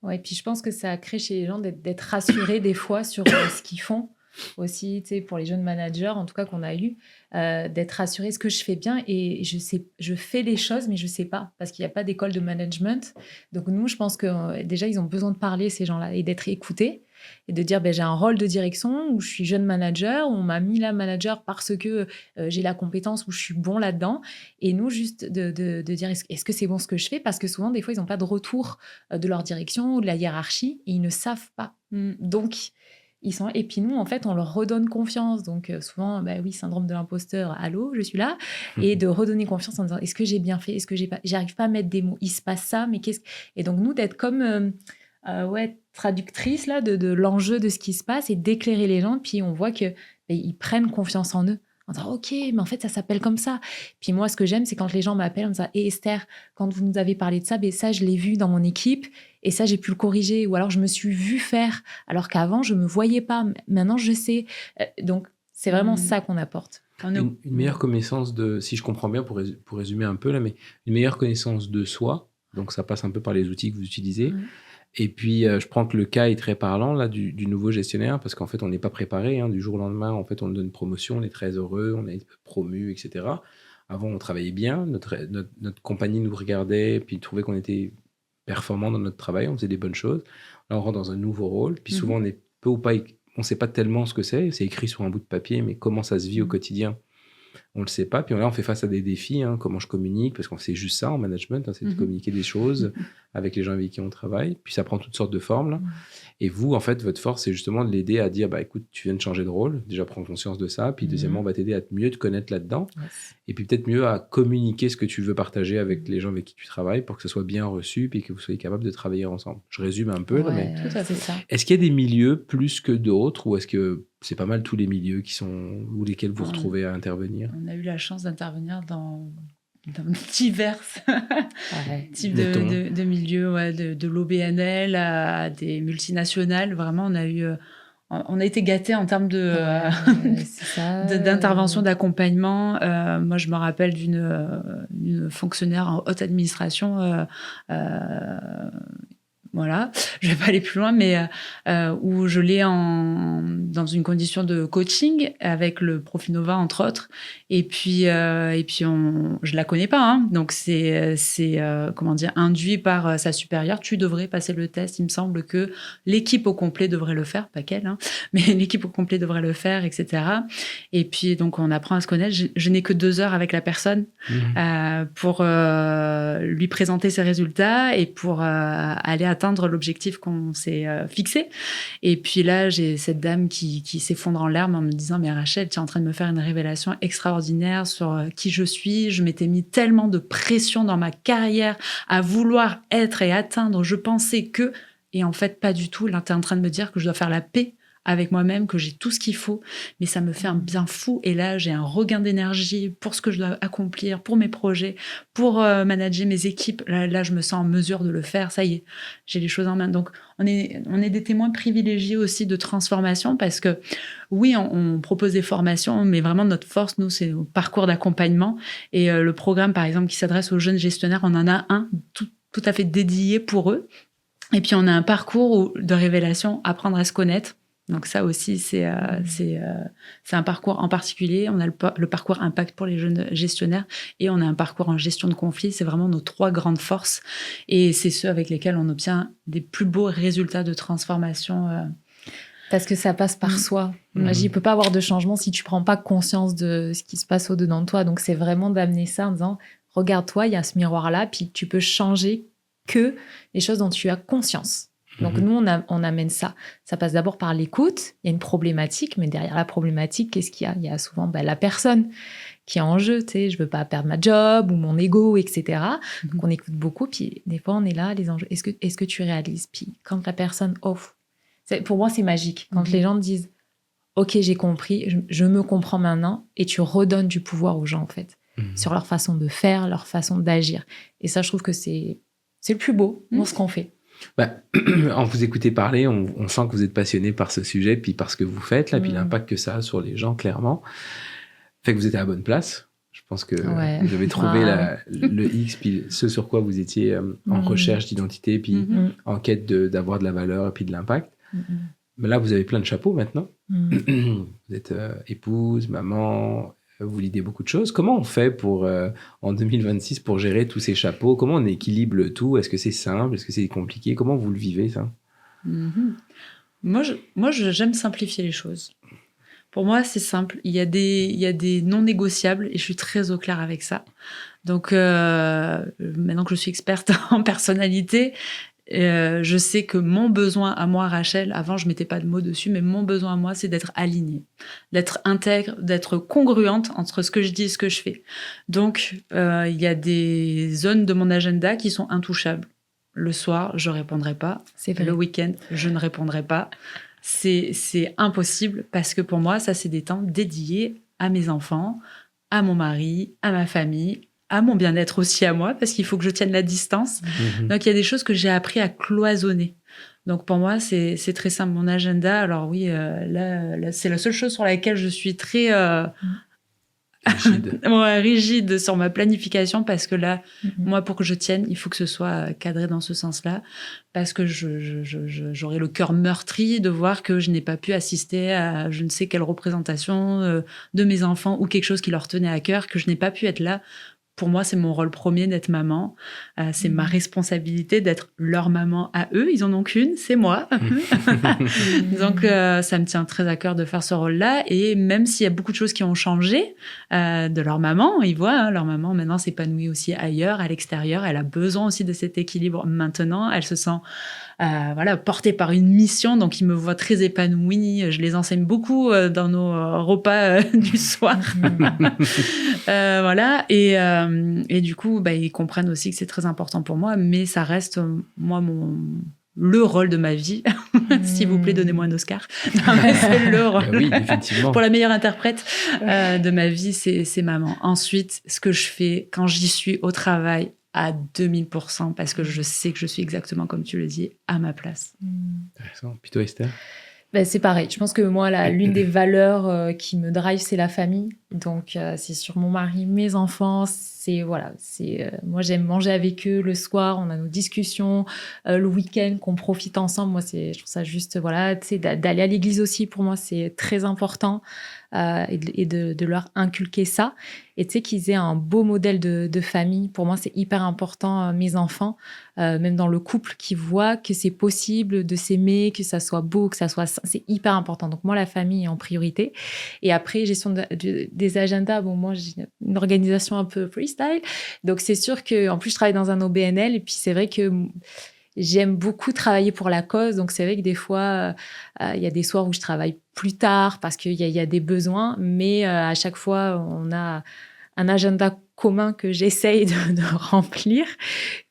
Ouais, puis je pense que ça crée chez les gens d'être rassurés des fois sur ce qu'ils font. Aussi, tu sais, pour les jeunes managers, en tout cas qu'on a eu, d'être rassurés, est-ce que je fais bien ? Et je fais les choses, mais je ne sais pas, parce qu'il n'y a pas d'école de management. Donc nous, je pense que déjà, ils ont besoin de parler, ces gens-là, et d'être écoutés, et de dire, j'ai un rôle de direction, où je suis jeune manager, où on m'a mis là manager parce que j'ai la compétence, où je suis bon là-dedans. Et nous, juste de dire, est-ce que c'est bon ce que je fais ? Parce que souvent, des fois, ils n'ont pas de retour de leur direction ou de la hiérarchie, et ils ne savent pas. Donc, et puis nous, en fait, on leur redonne confiance. Donc souvent, oui, syndrome de l'imposteur, allô, je suis là. Et de redonner confiance en disant, est-ce que j'ai bien fait ? Est-ce que j'arrive pas à mettre des mots ? Il se passe ça, mais qu'est-ce... Et donc nous, d'être comme traductrice là, de l'enjeu de ce qui se passe et d'éclairer les gens. Puis on voit qu'ils prennent confiance en eux. En disant, OK, mais en fait, ça s'appelle comme ça. Puis moi, ce que j'aime, c'est quand les gens m'appellent en disant, hé Esther, quand vous nous avez parlé de ça, ça, je l'ai vu dans mon équipe et ça, j'ai pu le corriger. Ou alors, je me suis vue faire, alors qu'avant, je ne me voyais pas. Maintenant, je sais. Donc, c'est vraiment ça qu'on apporte. Une meilleure connaissance de, si je comprends bien, pour résumer un peu là, mais une meilleure connaissance de soi. Donc, ça passe un peu par les outils que vous utilisez. Et puis, je prends que le cas est très parlant là, du nouveau gestionnaire, parce qu'en fait, on n'est pas préparé. Du jour au lendemain, en fait, on nous donne une promotion, on est très heureux, on est promu, etc. Avant, on travaillait bien, notre compagnie nous regardait, puis trouvait qu'on était performant dans notre travail, on faisait des bonnes choses. Là, on rentre dans un nouveau rôle, puis souvent, on est peu ou pas, on ne sait pas tellement ce que c'est écrit sur un bout de papier, mais comment ça se vit au quotidien, on ne le sait pas. Puis là, on fait face à des défis, comment je communique, parce qu'on sait juste ça en management, c'est de communiquer des choses avec les gens avec qui on travaille. Puis ça prend toutes sortes de formes. Là. Et vous, en fait, votre force, c'est justement de l'aider à dire, écoute, tu viens de changer de rôle, déjà prends conscience de ça. Puis deuxièmement, on va t'aider à mieux te connaître là-dedans. Et puis peut-être mieux à communiquer ce que tu veux partager avec les gens avec qui tu travailles pour que ce soit bien reçu, puis que vous soyez capable de travailler ensemble. Je résume un peu, mais tout à fait ça. Est-ce qu'il y a des milieux plus que d'autres, ou est-ce que c'est pas mal tous les milieux ou lesquels vous retrouvez à intervenir ? On a eu la chance d'intervenir dans divers types de milieux, de l'OBNL à des multinationales. Vraiment, on a été gâtés en termes d'intervention, d'accompagnement. Moi, je me rappelle d'une fonctionnaire en haute administration voilà, je vais pas aller plus loin, mais où je l'ai dans une condition de coaching avec le Profinova entre autres, et puis je la connais pas, donc c'est comment dire, induit par sa supérieure. Tu devrais passer le test. Il me semble que l'équipe au complet devrait le faire, pas qu'elle, mais l'équipe au complet devrait le faire, etc. Et puis donc on apprend à se connaître. Je n'ai que 2 heures avec la personne pour lui présenter ses résultats et pour aller atteindre l'objectif qu'on s'est fixé. Et puis là, j'ai cette dame qui s'effondre en larmes en me disant, mais Rachel, tu es en train de me faire une révélation extraordinaire sur qui je suis. Je m'étais mis tellement de pression dans ma carrière à vouloir être et atteindre. Je pensais que... Et en fait, pas du tout. Là, tu es en train de me dire que je dois faire la paix avec moi-même, que j'ai tout ce qu'il faut, mais ça me fait un bien fou. Et là, j'ai un regain d'énergie pour ce que je dois accomplir, pour mes projets, pour manager mes équipes. Là, je me sens en mesure de le faire. Ça y est, j'ai les choses en main. Donc, on est des témoins privilégiés aussi de transformation parce que, oui, on propose des formations, mais vraiment, notre force, nous, c'est au parcours d'accompagnement. Et le programme, par exemple, qui s'adresse aux jeunes gestionnaires, on en a un tout à fait dédié pour eux. Et puis, on a un parcours de révélation, apprendre à se connaître. Donc ça aussi, c'est un parcours en particulier. On a le parcours impact pour les jeunes gestionnaires et on a un parcours en gestion de conflit. C'est vraiment nos 3 grandes forces. Et c'est ceux avec lesquels on obtient des plus beaux résultats de transformation. Parce que ça passe par soi. Il ne peut pas avoir de changement si tu ne prends pas conscience de ce qui se passe au-dedans de toi. Donc c'est vraiment d'amener ça en disant, regarde-toi, il y a ce miroir-là, puis tu peux changer que les choses dont tu as conscience. Donc, nous, on amène ça. Ça passe d'abord par l'écoute. Il y a une problématique, mais derrière la problématique, qu'est-ce qu'il y a ? Il y a souvent la personne qui est en jeu. Tu sais, je ne veux pas perdre ma job ou mon ego, etc. Donc, on écoute beaucoup. Puis, des fois, on est là, les enjeux. Est-ce que tu réalises ? Puis, quand la personne offre, pour moi, c'est magique. Quand les gens disent, OK, j'ai compris, je me comprends maintenant, et tu redonnes du pouvoir aux gens, en fait, sur leur façon de faire, leur façon d'agir. Et ça, je trouve que c'est le plus beau dans ce qu'on fait. En vous écouter parler, on sent que vous êtes passionné par ce sujet, puis par ce que vous faites, là, puis l'impact que ça a sur les gens, clairement. Fait que vous êtes à la bonne place. Je pense que vous avez trouvé le X, puis ce sur quoi vous étiez en recherche d'identité, puis en quête d'avoir de la valeur et puis de l'impact. Mais là, vous avez plein de chapeaux maintenant. Vous êtes épouse, maman, vous lidez beaucoup de choses. Comment on fait en 2026 pour gérer tous ces chapeaux ? Comment on équilibre le tout ? Est-ce que c'est simple ? Est-ce que c'est compliqué ? Comment vous le vivez, ça ? Moi, j'aime simplifier les choses. Pour moi, c'est simple. Il y a des non négociables et je suis très au clair avec ça. Donc, maintenant que je suis experte en personnalité, je sais que mon besoin à moi, Rachel, avant je mettais pas de mots dessus, mais mon besoin à moi, c'est d'être alignée, d'être intègre, d'être congruente entre ce que je dis et ce que je fais. Donc, il y a des zones de mon agenda qui sont intouchables. Le soir, je répondrai pas. Le week-end, je ne répondrai pas. C'est impossible parce que pour moi, ça, c'est des temps dédiés à mes enfants, à mon mari, à ma famille, à mon bien-être aussi à moi, parce qu'il faut que je tienne la distance. Donc, il y a des choses que j'ai appris à cloisonner. Donc, pour moi, c'est très simple. Mon agenda, alors oui, là, c'est la seule chose sur laquelle je suis très rigide sur ma planification, parce que là, moi, pour que je tienne, il faut que ce soit cadré dans ce sens-là, parce que j'aurais le cœur meurtri de voir que je n'ai pas pu assister à je ne sais quelle représentation de mes enfants ou quelque chose qui leur tenait à cœur, que je n'ai pas pu être là. Pour moi, c'est mon rôle premier d'être maman. C'est ma responsabilité d'être leur maman à eux. Ils en ont qu'une, c'est moi. Donc, ça me tient très à cœur de faire ce rôle-là. Et même s'il y a beaucoup de choses qui ont changé de leur maman, ils voient, leur maman maintenant s'épanouit aussi ailleurs, à l'extérieur. Elle a besoin aussi de cet équilibre maintenant. Elle se sent portée par une mission. Donc, ils me voient très épanouie. Je les enseigne beaucoup dans nos repas du soir. Et du coup, ils comprennent aussi que c'est très important pour moi, mais ça reste, moi, le rôle de ma vie. S'il vous plaît, donnez-moi un Oscar. Non, mais c'est le rôle. Oui, effectivement. Pour la meilleure interprète de ma vie, c'est maman. Ensuite, ce que je fais quand j'y suis au travail à 2000%, parce que je sais que je suis exactement, comme tu le dis, à ma place. Intéressant. Puis toi, Esther ? C'est pareil. Je pense que moi, l'une des valeurs qui me drive, c'est la famille. Donc, c'est sur mon mari, mes enfants. Moi, j'aime manger avec eux le soir. On a nos discussions le week-end, qu'on profite ensemble. Moi, je trouve ça juste, d'aller à l'église aussi, pour moi, c'est très important. Et de leur inculquer ça. Et tu sais, qu'ils aient un beau modèle de famille. Pour moi, c'est hyper important, mes enfants, même dans le couple, qui voient que c'est possible de s'aimer, que ça soit beau, c'est hyper important. Donc moi, la famille est en priorité. Et après, gestion des agendas. Bon, moi, j'ai une organisation un peu freestyle. Donc c'est sûr que, en plus, je travaille dans un OBNL. Et puis c'est vrai que j'aime beaucoup travailler pour la cause. Donc, c'est vrai que des fois, il y a des soirs où je travaille plus tard parce qu'il y a des besoins. Mais à chaque fois, on a un agenda commun que j'essaye de remplir.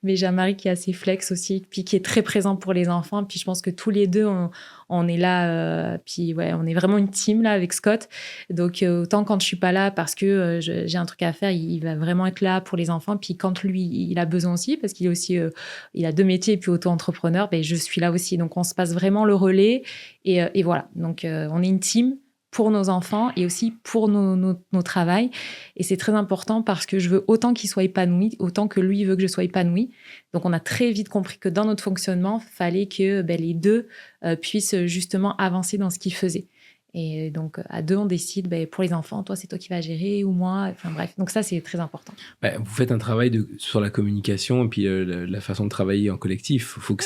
Mais j'ai un mari qui est assez flex aussi, puis qui est très présent pour les enfants. Puis je pense que tous les deux, on est là. Puis ouais, on est vraiment une team là avec Scott. Donc autant quand je suis pas là parce que j'ai un truc à faire, il va vraiment être là pour les enfants. Puis quand lui, il a besoin aussi, parce qu'il est aussi, il a 2 métiers et puis auto-entrepreneur, ben, je suis là aussi. Donc on se passe vraiment le relais. Et voilà. Donc on est une team pour nos enfants et aussi pour nos travails. Et c'est très important parce que je veux autant qu'il soit épanoui, autant que lui veut que je sois épanouie. Donc, on a très vite compris que dans notre fonctionnement, il fallait que les deux puissent justement avancer dans ce qu'ils faisaient. Et donc, à deux, on décide, pour les enfants, toi, c'est toi qui vas gérer ou moi. Enfin, bref. Donc, ça, c'est très important. Vous faites un travail sur la communication et puis la façon de travailler en collectif. Il faut que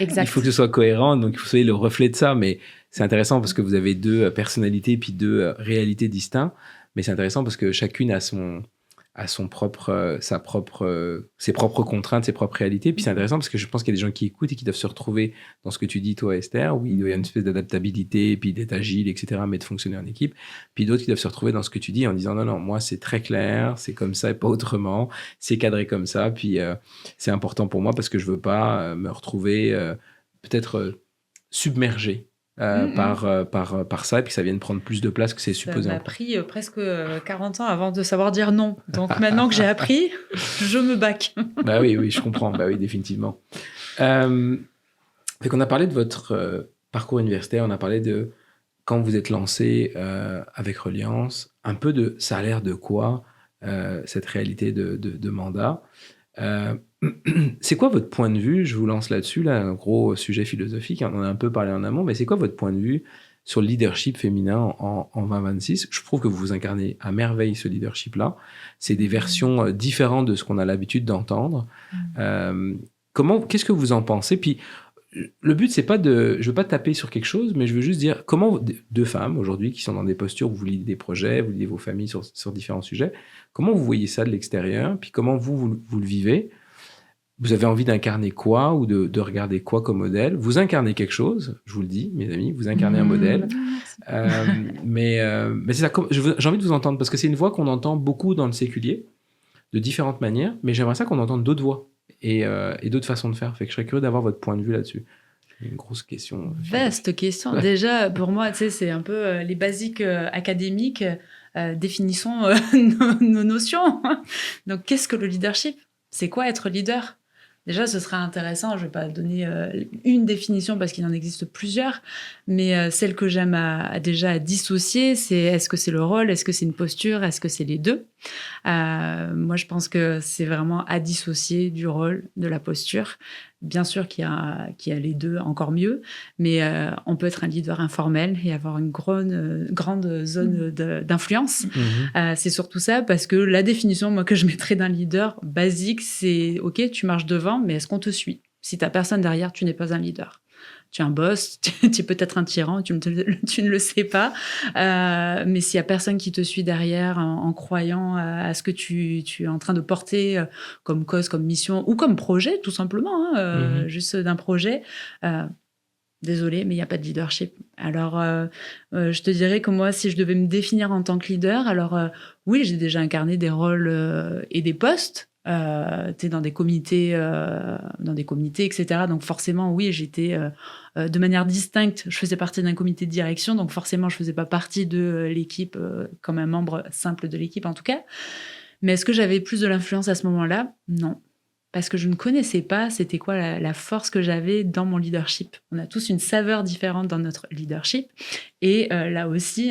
il faut que ce soit cohérent. Donc, vous soyez le reflet de ça. Mais c'est intéressant parce que vous avez 2 personnalités puis 2 réalités distinctes. Mais c'est intéressant parce que chacune a ses propres contraintes, ses propres réalités. Puis c'est intéressant parce que je pense qu'il y a des gens qui écoutent et qui doivent se retrouver dans ce que tu dis, toi, Esther, où il doit y avoir une espèce d'adaptabilité, puis d'être agile, etc., mais de fonctionner en équipe. Puis d'autres qui doivent se retrouver dans ce que tu dis en disant non, moi, c'est très clair, c'est comme ça et pas autrement, c'est cadré comme ça. Puis c'est important pour moi parce que je veux pas me retrouver peut-être submergé. Par ça, et puis ça vient de prendre plus de place que c'est supposé. Ça m'a pris presque 40 ans avant de savoir dire non. Donc maintenant que j'ai appris, je me back. Oui, je comprends. Oui, définitivement. Fait qu'on a parlé de votre parcours universitaire, on a parlé de quand vous êtes lancé avec Reliance, un peu de ça a l'air de quoi cette réalité de mandat. C'est quoi votre point de vue? Je vous lance là-dessus, un gros sujet philosophique, on en a un peu parlé en amont, mais c'est quoi votre point de vue sur le leadership féminin en 2026? Je trouve que vous incarnez à merveille ce leadership-là. C'est des versions différentes de ce qu'on a l'habitude d'entendre. Qu'est-ce que vous en pensez? Puis le but, c'est pas je veux pas taper sur quelque chose, mais je veux juste dire comment 2 femmes aujourd'hui qui sont dans des postures où vous lidez des projets, vous lidez vos familles sur différents sujets, comment vous voyez ça de l'extérieur, puis comment vous le vivez? Vous avez envie d'incarner quoi ou de regarder quoi comme modèle? Vous incarnez quelque chose, je vous le dis, mes amis, vous incarnez un modèle. Mais c'est ça, j'ai envie de vous entendre parce que c'est une voix qu'on entend beaucoup dans le séculier, de différentes manières, mais j'aimerais ça qu'on entende d'autres voix et d'autres façons de faire. Fait que je serais curieux d'avoir votre point de vue là-dessus. Une grosse question. Vaste question. Déjà, pour moi, c'est un peu les basiques académiques. Définissons nos notions. Donc, qu'est-ce que le leadership? C'est quoi être leader? Déjà, ce serait intéressant, je ne vais pas donner une définition parce qu'il en existe plusieurs, mais celle que j'aime déjà à dissocier, c'est est-ce que c'est le rôle, est-ce que c'est une posture, est-ce que c'est les deux? Moi, je pense que c'est vraiment à dissocier du rôle, de la posture. Bien sûr qu'il y a les deux, encore mieux, mais on peut être un leader informel et avoir une grande zone d'influence. C'est surtout ça, parce que la définition, moi, que je mettrais d'un leader basique, c'est « Ok, tu marches devant, mais est-ce qu'on te suit ?» Si tu n'as personne derrière, tu n'es pas un leader. Tu es un boss, tu es peut-être un tyran, tu ne le sais pas. Mais s'il n'y a personne qui te suit derrière en croyant à ce que tu es en train de porter comme cause, comme mission ou comme projet, tout simplement, juste d'un projet, désolé, mais il n'y a pas de leadership. Alors, je te dirais que moi, si je devais me définir en tant que leader, alors oui, j'ai déjà incarné des rôles et des postes. Tu es dans des comités, etc. Donc forcément, oui, j'étais de manière distincte. Je faisais partie d'un comité de direction, donc forcément, je faisais pas partie de l'équipe comme un membre simple de l'équipe en tout cas. Mais est-ce que j'avais plus de l'influence à ce moment-là? Non. Parce que je ne connaissais pas c'était quoi la force que j'avais dans mon leadership. On a tous une saveur différente dans notre leadership. Et là aussi,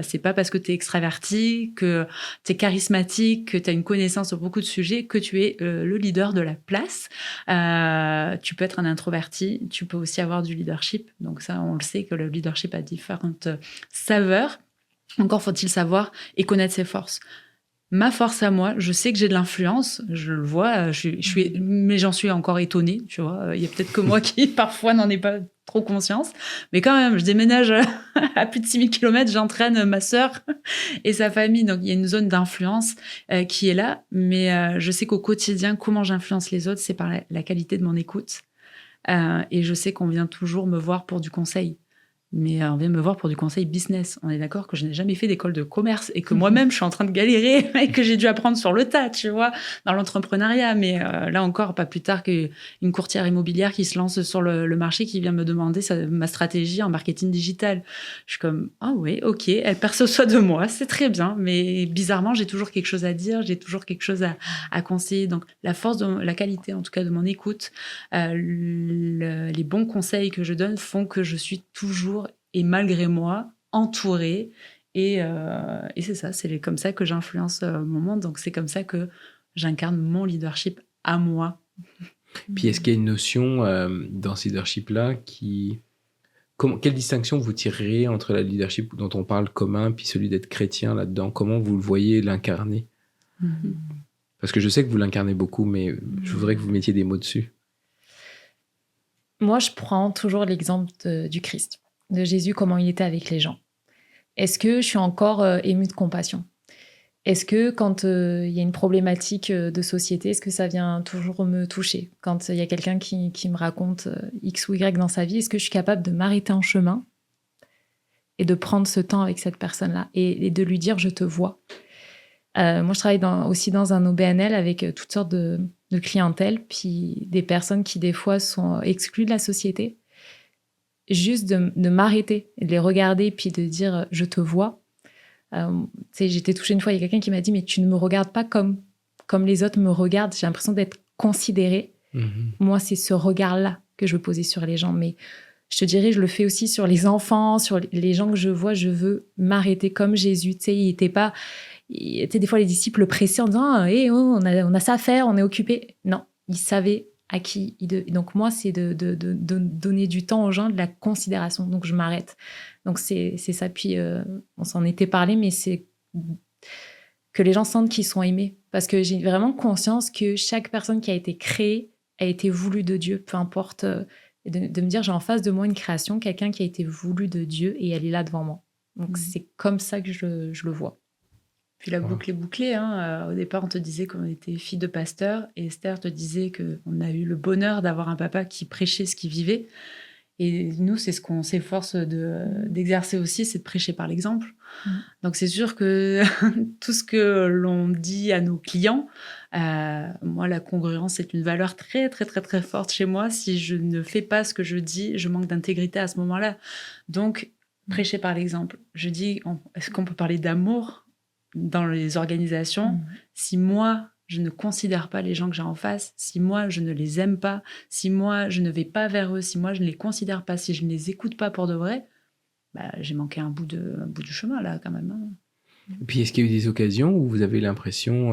c'est pas parce que tu es extraverti, que tu es charismatique, que tu as une connaissance sur beaucoup de sujets, que tu es le leader de la place. Tu peux être un introverti, tu peux aussi avoir du leadership. Donc ça, on le sait que le leadership a différentes saveurs. Encore faut-il savoir et connaître ses forces. Ma force à moi, je sais que j'ai de l'influence, je le vois, mais j'en suis encore étonnée, tu vois. Il y a peut-être que moi qui, parfois, n'en ai pas trop conscience. Mais quand même, je déménage à plus de 6000 km, j'entraîne ma sœur et sa famille. Donc, il y a une zone d'influence qui est là. Mais je sais qu'au quotidien, comment j'influence les autres, c'est par la qualité de mon écoute. Et je sais qu'on vient toujours me voir pour du conseil. Mais on vient me voir pour du conseil business. On est d'accord que je n'ai jamais fait d'école de commerce et que moi-même, je suis en train de galérer et que j'ai dû apprendre sur le tas, tu vois, dans l'entrepreneuriat. Mais là encore, pas plus tard qu'une courtière immobilière qui se lance sur le marché, qui vient me demander ma stratégie en marketing digital. Je suis comme, ah oui, ok, elle perçoit de moi, c'est très bien. Mais bizarrement, j'ai toujours quelque chose à dire, j'ai toujours quelque chose à conseiller. Donc, la qualité, en tout cas, de mon écoute, les bons conseils que je donne font que je suis toujours et malgré moi entourée. Et c'est ça, c'est comme ça que j'influence mon monde. Donc, c'est comme ça que j'incarne mon leadership à moi. Puis, est-ce qu'il y a une notion dans ce leadership-là quelle distinction vous tireriez entre le leadership dont on parle commun puis celui d'être chrétien là-dedans? Comment vous le voyez l'incarner? Parce que je sais que vous l'incarnez beaucoup, mais je voudrais que vous mettiez des mots dessus. Moi, je prends toujours l'exemple du Christ, de Jésus, comment il était avec les gens. Est-ce que je suis encore émue de compassion? Est-ce que quand il y a une problématique de société, est-ce que ça vient toujours me toucher? Quand il y a quelqu'un qui me raconte X ou Y dans sa vie, est-ce que je suis capable de m'arrêter en chemin et de prendre ce temps avec cette personne-là et de lui dire « je te vois ». Moi, je travaille aussi dans un OBNL avec toutes sortes de clientèle, puis des personnes qui, des fois, sont exclues de la société. Juste de m'arrêter, de les regarder, puis de dire « je te vois ». J'étais touchée une fois, il y a quelqu'un qui m'a dit « mais tu ne me regardes pas comme les autres me regardent, j'ai l'impression d'être considérée. Moi, c'est ce regard-là que je veux poser sur les gens. » Mais je te dirais, je le fais aussi sur les enfants, sur les gens que je vois, je veux m'arrêter comme Jésus. Il n'était pas... des fois, les disciples le pressaient en disant hey, on a ça à faire, on est occupé. Non, ils savaient à qui. Donc, moi, c'est de donner du temps aux gens, de la considération. Donc, je m'arrête. Donc, c'est ça. Puis, on s'en était parlé, mais c'est que les gens sentent qu'ils sont aimés. Parce que j'ai vraiment conscience que chaque personne qui a été créée a été voulue de Dieu, peu importe. De me dire, j'ai en face de moi une création, quelqu'un qui a été voulu de Dieu et elle est là devant moi. Donc, c'est comme ça que je le vois. Puis la boucle est bouclée. Au départ, on te disait qu'on était fille de pasteur et Esther te disait qu'on a eu le bonheur d'avoir un papa qui prêchait ce qu'il vivait. Et nous, c'est ce qu'on s'efforce d'exercer aussi, c'est de prêcher par l'exemple. Donc, c'est sûr que tout ce que l'on dit à nos clients, moi, la congruence est une valeur très, très, très, très forte chez moi. Si je ne fais pas ce que je dis, je manque d'intégrité à ce moment-là. Donc, prêcher par l'exemple. Je dis, est-ce qu'on peut parler d'amour dans les organisations, si moi, je ne considère pas les gens que j'ai en face, si moi, je ne les aime pas, si moi, je ne vais pas vers eux, si moi, je ne les considère pas, si je ne les écoute pas pour de vrai, j'ai manqué un bout du chemin, là, quand même. Et puis, est-ce qu'il y a eu des occasions où vous avez l'impression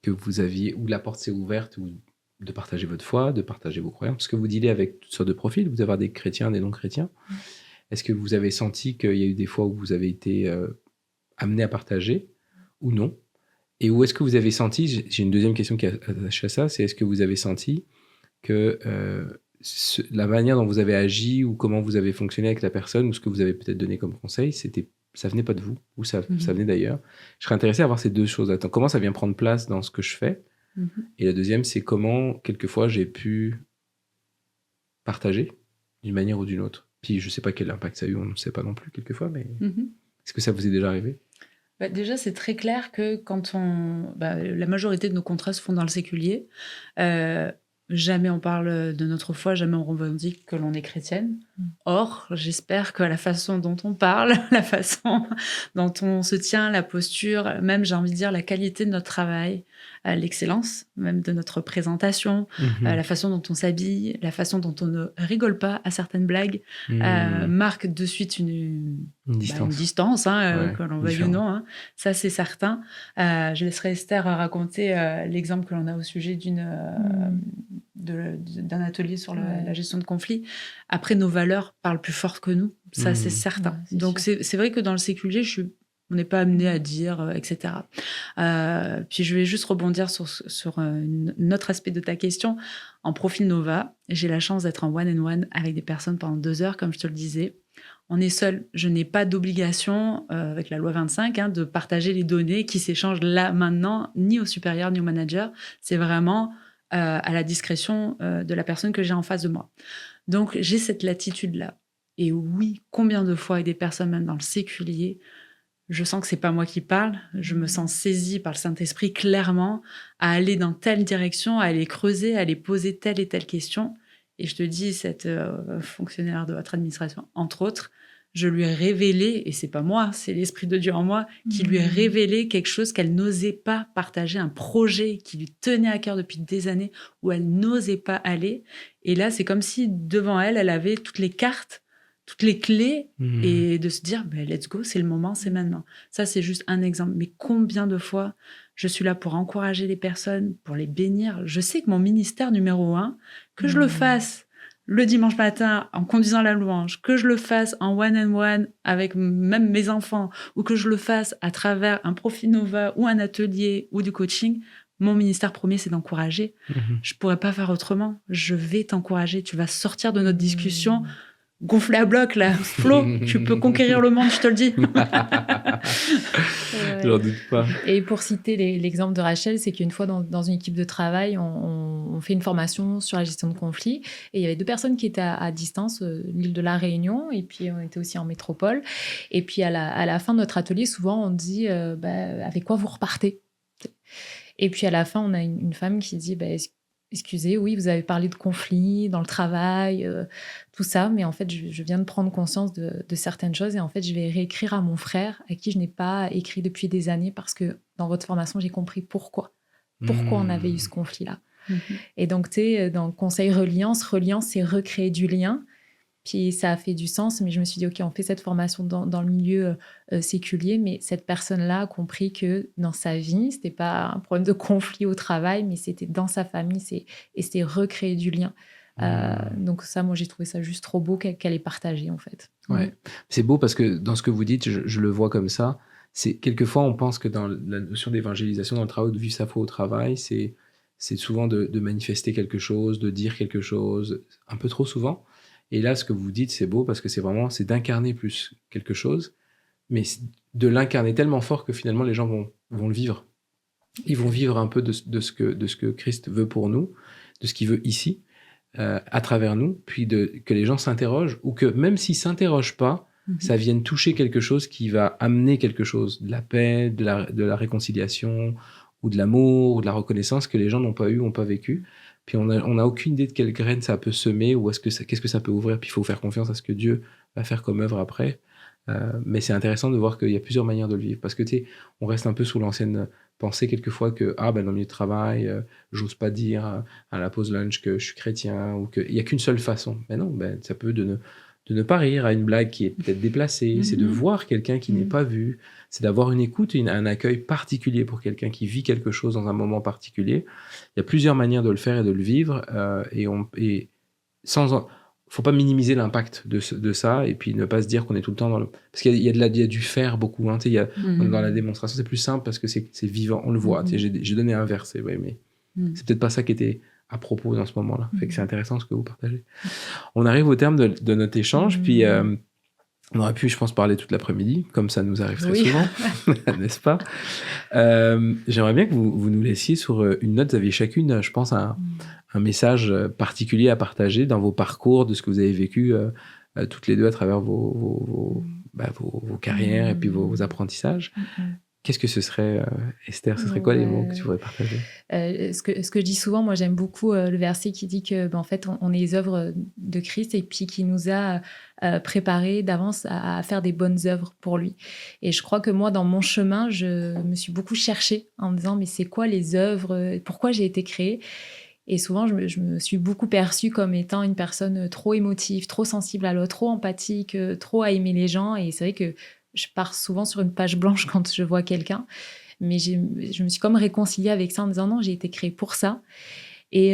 que vous aviez, où la porte s'est ouverte, ou de partager votre foi, de partager vos croyances? Parce que vous dealez avec toutes sortes de profils, vous avez des chrétiens, des non-chrétiens. Est-ce que vous avez senti qu'il y a eu des fois où vous avez été... amené à partager ou non? Et où est-ce que vous avez senti, j'ai une deuxième question qui est attachée à ça, c'est est-ce que vous avez senti que la manière dont vous avez agi ou comment vous avez fonctionné avec la personne ou ce que vous avez peut-être donné comme conseil, ça venait pas de vous ou ça venait d'ailleurs? Je serais intéressé à voir ces deux choses. Attends, comment ça vient prendre place dans ce que je fais? Et la deuxième, c'est comment quelquefois j'ai pu partager d'une manière ou d'une autre. Puis je sais pas quel impact ça a eu, on ne sait pas non plus quelquefois, mais... Est-ce que ça vous est déjà arrivé? Déjà, c'est très clair que quand la majorité de nos contrats se font dans le séculier, jamais on parle de notre foi, jamais on revendique que l'on est chrétienne. Or, j'espère que la façon dont on parle, la façon dont on se tient, la posture, même j'ai envie de dire la qualité de notre travail, l'excellence même de notre présentation, la façon dont on s'habille, la façon dont on ne rigole pas à certaines blagues, marque de suite une distance, que l'on veuille ou non. Ça, c'est certain. Je laisserai Esther raconter l'exemple que l'on a au sujet d'un atelier sur la gestion de conflits. Après, nos valeurs parlent plus fort que nous. Ça, c'est certain. Ouais, c'est Donc, c'est vrai que dans le séculier, on n'est pas amené à dire, etc. Puis, je vais juste rebondir sur un autre aspect de ta question. En profil Nova, j'ai la chance d'être en one-on-one avec des personnes pendant 2 heures, comme je te le disais. On est seul. Je n'ai pas d'obligation, avec la loi 25, de partager les données qui s'échangent là, maintenant, ni au supérieur, ni au manager. C'est vraiment à la discrétion de la personne que j'ai en face de moi. Donc, j'ai cette latitude-là. Et oui, combien de fois avec des personnes, même dans le séculier, je sens que c'est pas moi qui parle, je me sens saisie par le Saint-Esprit clairement à aller dans telle direction, à aller creuser, à aller poser telle et telle question. Et je te dis, cette fonctionnaire de votre administration, entre autres, je lui ai révélé, et c'est pas moi, c'est l'Esprit de Dieu en moi, qui lui a révélé quelque chose qu'elle n'osait pas partager, un projet qui lui tenait à cœur depuis des années, où elle n'osait pas aller. Et là, c'est comme si devant elle, elle avait toutes les cartes, toutes les clés, et de se dire, let's go, c'est le moment, c'est maintenant. Ça, c'est juste un exemple. Mais combien de fois je suis là pour encourager les personnes, pour les bénir. Je sais que mon ministère numéro 1, que je le fasse le dimanche matin en conduisant la louange, que je le fasse en one-on-one avec même mes enfants, ou que je le fasse à travers un Profit Nova ou un atelier ou du coaching, mon ministère premier, c'est d'encourager. Je ne pourrais pas faire autrement. Je vais t'encourager. Tu vas sortir de notre discussion gonflé à bloc, là. Flo, tu peux conquérir le monde, je te le dis. J'en doute pas. Et pour citer l'exemple de Rachel, c'est qu'une fois dans une équipe de travail, on fait une formation sur la gestion de conflits. Et il y avait 2 personnes qui étaient à distance, l'île de la Réunion, et puis on était aussi en métropole. Et puis à la fin de notre atelier, souvent on dit avec quoi vous repartez? Et puis à la fin, on a une femme qui dit excusez, oui, vous avez parlé de conflits dans le travail, tout ça, mais en fait, je viens de prendre conscience de certaines choses et en fait, je vais réécrire à mon frère à qui je n'ai pas écrit depuis des années parce que dans votre formation, j'ai compris pourquoi on avait eu ce conflit-là. Et donc, tu sais, dans le conseil reliance, c'est recréer du lien. Puis ça a fait du sens, mais je me suis dit, OK, on fait cette formation dans le milieu séculier, mais cette personne-là a compris que dans sa vie, c'était pas un problème de conflit au travail, mais c'était dans sa famille, et c'était recréer du lien. Donc ça, moi, j'ai trouvé ça juste trop beau qu'elle ait partagé, en fait. Ouais. C'est beau parce que dans ce que vous dites, je le vois comme ça. C'est quelquefois, on pense que dans la notion d'évangélisation, dans le travail, de vivre sa foi au travail, c'est souvent de manifester quelque chose, de dire quelque chose, un peu trop souvent. Et là, ce que vous dites, c'est beau parce que c'est d'incarner plus quelque chose, mais de l'incarner tellement fort que finalement, les gens vont le vivre. Ils vont vivre un peu de ce que Christ veut pour nous, de ce qu'il veut ici, à travers nous, puis que les gens s'interrogent, ou que même s'ils ne s'interrogent pas, ça vienne toucher quelque chose qui va amener quelque chose, de la paix, de la réconciliation, ou de l'amour, ou de la reconnaissance que les gens n'ont pas eu, n'ont pas vécu. Puis on n'a aucune idée de quelle graine ça peut semer, ou qu'est-ce que ça peut ouvrir. Puis il faut faire confiance à ce que Dieu va faire comme œuvre après. Mais c'est intéressant de voir qu'il y a plusieurs manières de le vivre. Parce que on reste un peu sous l'ancienne pensée quelquefois que dans le milieu de travail, j'ose pas dire à la pause lunch que je suis chrétien, ou qu'il n'y a qu'une seule façon. Mais non, ça peut de ne pas rire à une blague qui est peut-être déplacée. C'est de voir quelqu'un qui n'est pas vu. C'est d'avoir une écoute, un accueil particulier pour quelqu'un qui vit quelque chose dans un moment particulier. Il y a plusieurs manières de le faire et de le vivre. Et sans... faut pas minimiser l'impact de ça et puis ne pas se dire qu'on est tout le temps dans le... Parce qu'il y a du faire beaucoup. Hein, dans la démonstration, c'est plus simple parce que c'est vivant, on le voit. J'ai donné un verset, mais c'est peut-être pas ça qui était à propos dans ce moment-là. Fait que c'est intéressant ce que vous partagez. On arrive au terme de notre échange, puis on aurait pu, je pense, parler toute l'après-midi, comme ça nous arrive très souvent, n'est-ce pas? J'aimerais bien que vous nous laissiez sur une note. Vous aviez chacune, je pense, un message particulier à partager dans vos parcours, de ce que vous avez vécu toutes les deux à travers vos carrières et puis vos apprentissages. Qu'est-ce que ce serait, Esther? Ce serait quoi les mots que tu voudrais partager? Ce que je dis souvent, moi j'aime beaucoup le verset qui dit que en fait on est les œuvres de Christ et puis qui nous a préparés d'avance à faire des bonnes œuvres pour lui. Et je crois que moi dans mon chemin, je me suis beaucoup cherchée en me disant mais c'est quoi les œuvres? Pourquoi j'ai été créée? Et souvent, je me suis beaucoup perçue comme étant une personne trop émotive, trop sensible à l'autre, trop empathique, trop à aimer les gens. Et c'est vrai que je pars souvent sur une page blanche quand je vois quelqu'un. Mais je me suis comme réconciliée avec ça en disant non, j'ai été créée pour ça. Et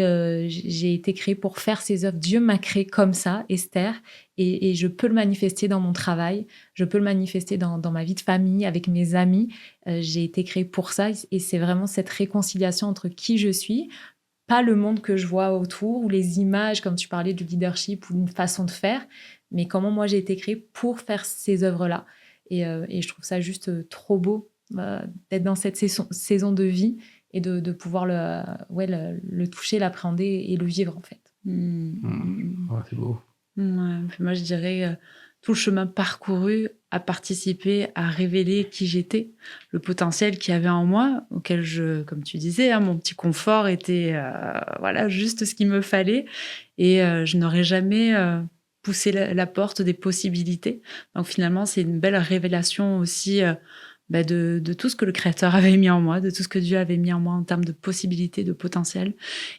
j'ai été créée pour faire ces œuvres. Dieu m'a créée comme ça, Esther. Et je peux le manifester dans mon travail. Je peux le manifester dans ma vie de famille, avec mes amis. J'ai été créée pour ça. Et c'est vraiment cette réconciliation entre qui je suis, pas le monde que je vois autour, ou les images, comme tu parlais du leadership, ou une façon de faire, mais comment moi j'ai été créée pour faire ces œuvres-là. Et je trouve ça juste trop beau d'être dans cette saison de vie et de pouvoir le toucher, l'appréhender et le vivre en fait. Oh, c'est beau. Ouais, puis moi, je dirais tout le chemin parcouru a participé à révéler qui j'étais, le potentiel qu'il y avait en moi, auquel comme tu disais, mon petit confort était voilà, juste ce qu'il me fallait. Et je n'aurais jamais poussé la porte des possibilités. Donc finalement, c'est une belle révélation aussi de tout ce que le Créateur avait mis en moi, de tout ce que Dieu avait mis en moi en termes de possibilités, de potentiel.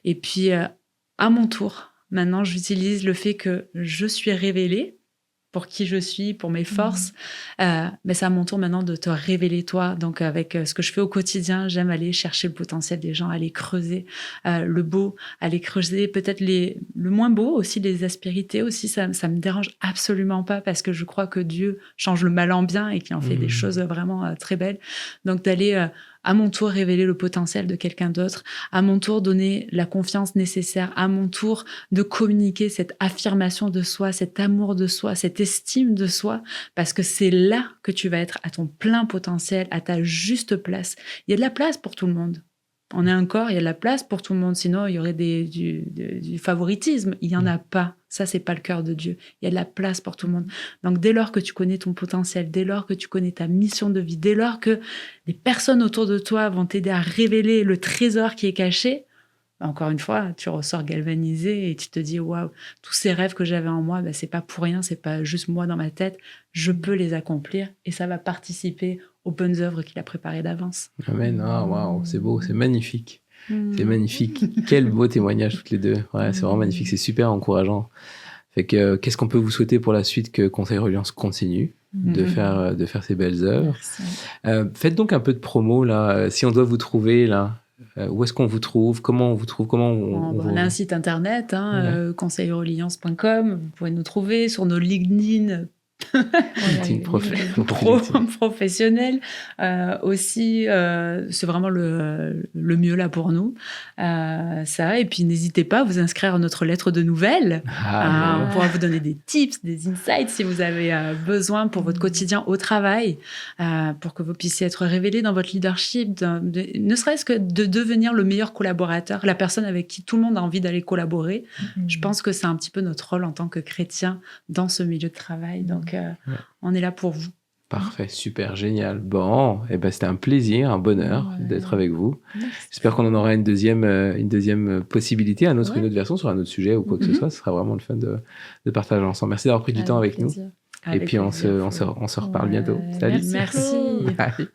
Et puis, à mon tour, maintenant, j'utilise le fait que je suis révélée pour qui je suis, pour mes forces. Mais c'est à mon tour maintenant de te révéler toi. Donc, avec ce que je fais au quotidien, j'aime aller chercher le potentiel des gens, aller creuser le beau, aller creuser peut-être le moins beau, aussi les aspérités aussi. Ça me dérange absolument pas parce que je crois que Dieu change le mal en bien et qu'il en fait des choses vraiment très belles. Donc, d'aller à mon tour révéler le potentiel de quelqu'un d'autre, à mon tour donner la confiance nécessaire, à mon tour de communiquer cette affirmation de soi, cet amour de soi, cette estime de soi, parce que c'est là que tu vas être à ton plein potentiel, à ta juste place. Il y a de la place pour tout le monde. On est un corps, il y a de la place pour tout le monde, sinon il y aurait du favoritisme. Il n'y en a pas. Ça, c'est pas le cœur de Dieu. Il y a de la place pour tout le monde. Donc, dès lors que tu connais ton potentiel, dès lors que tu connais ta mission de vie, dès lors que les personnes autour de toi vont t'aider à révéler le trésor qui est caché, encore une fois, tu ressors galvanisé et tu te dis waouh, tous ces rêves que j'avais en moi, c'est pas pour rien, c'est pas juste moi dans ma tête, je peux les accomplir et ça va participer aux bonnes œuvres qu'il a préparées d'avance. Amen. Ah, waouh, c'est beau, c'est magnifique. C'est magnifique. Quel beau témoignage toutes les deux. Ouais, c'est vraiment magnifique, c'est super encourageant. Fait que qu'est-ce qu'on peut vous souhaiter pour la suite, que Conseil Reliance continue de faire ces belles œuvres. Faites donc un peu de promo là, si on doit vous trouver là. Où est-ce qu'on vous trouve? Comment on vous trouve? On a un site internet, conseilreliance.com. Vous pouvez nous trouver sur nos LinkedIn professionnel aussi, c'est vraiment le mieux là pour nous, ça. Et puis n'hésitez pas à vous inscrire à notre lettre de nouvelles. On pourra vous donner des tips, des insights si vous avez besoin pour votre quotidien au travail, pour que vous puissiez être révélé dans votre leadership, ne serait-ce que de devenir le meilleur collaborateur, la personne avec qui tout le monde a envie d'aller collaborer. Je pense que c'est un petit peu notre rôle en tant que chrétien dans ce milieu de travail. Donc on est là pour vous. Parfait, super, génial. Bon, c'était un plaisir, un bonheur d'être avec vous. Merci. J'espère qu'on en aura une deuxième possibilité, une autre version sur un autre sujet ou quoi que ce soit. Ce sera vraiment le fun de partager ensemble. Merci d'avoir pris du temps avec nous. Et puis on se reparle bientôt. Salut. Merci. Bye.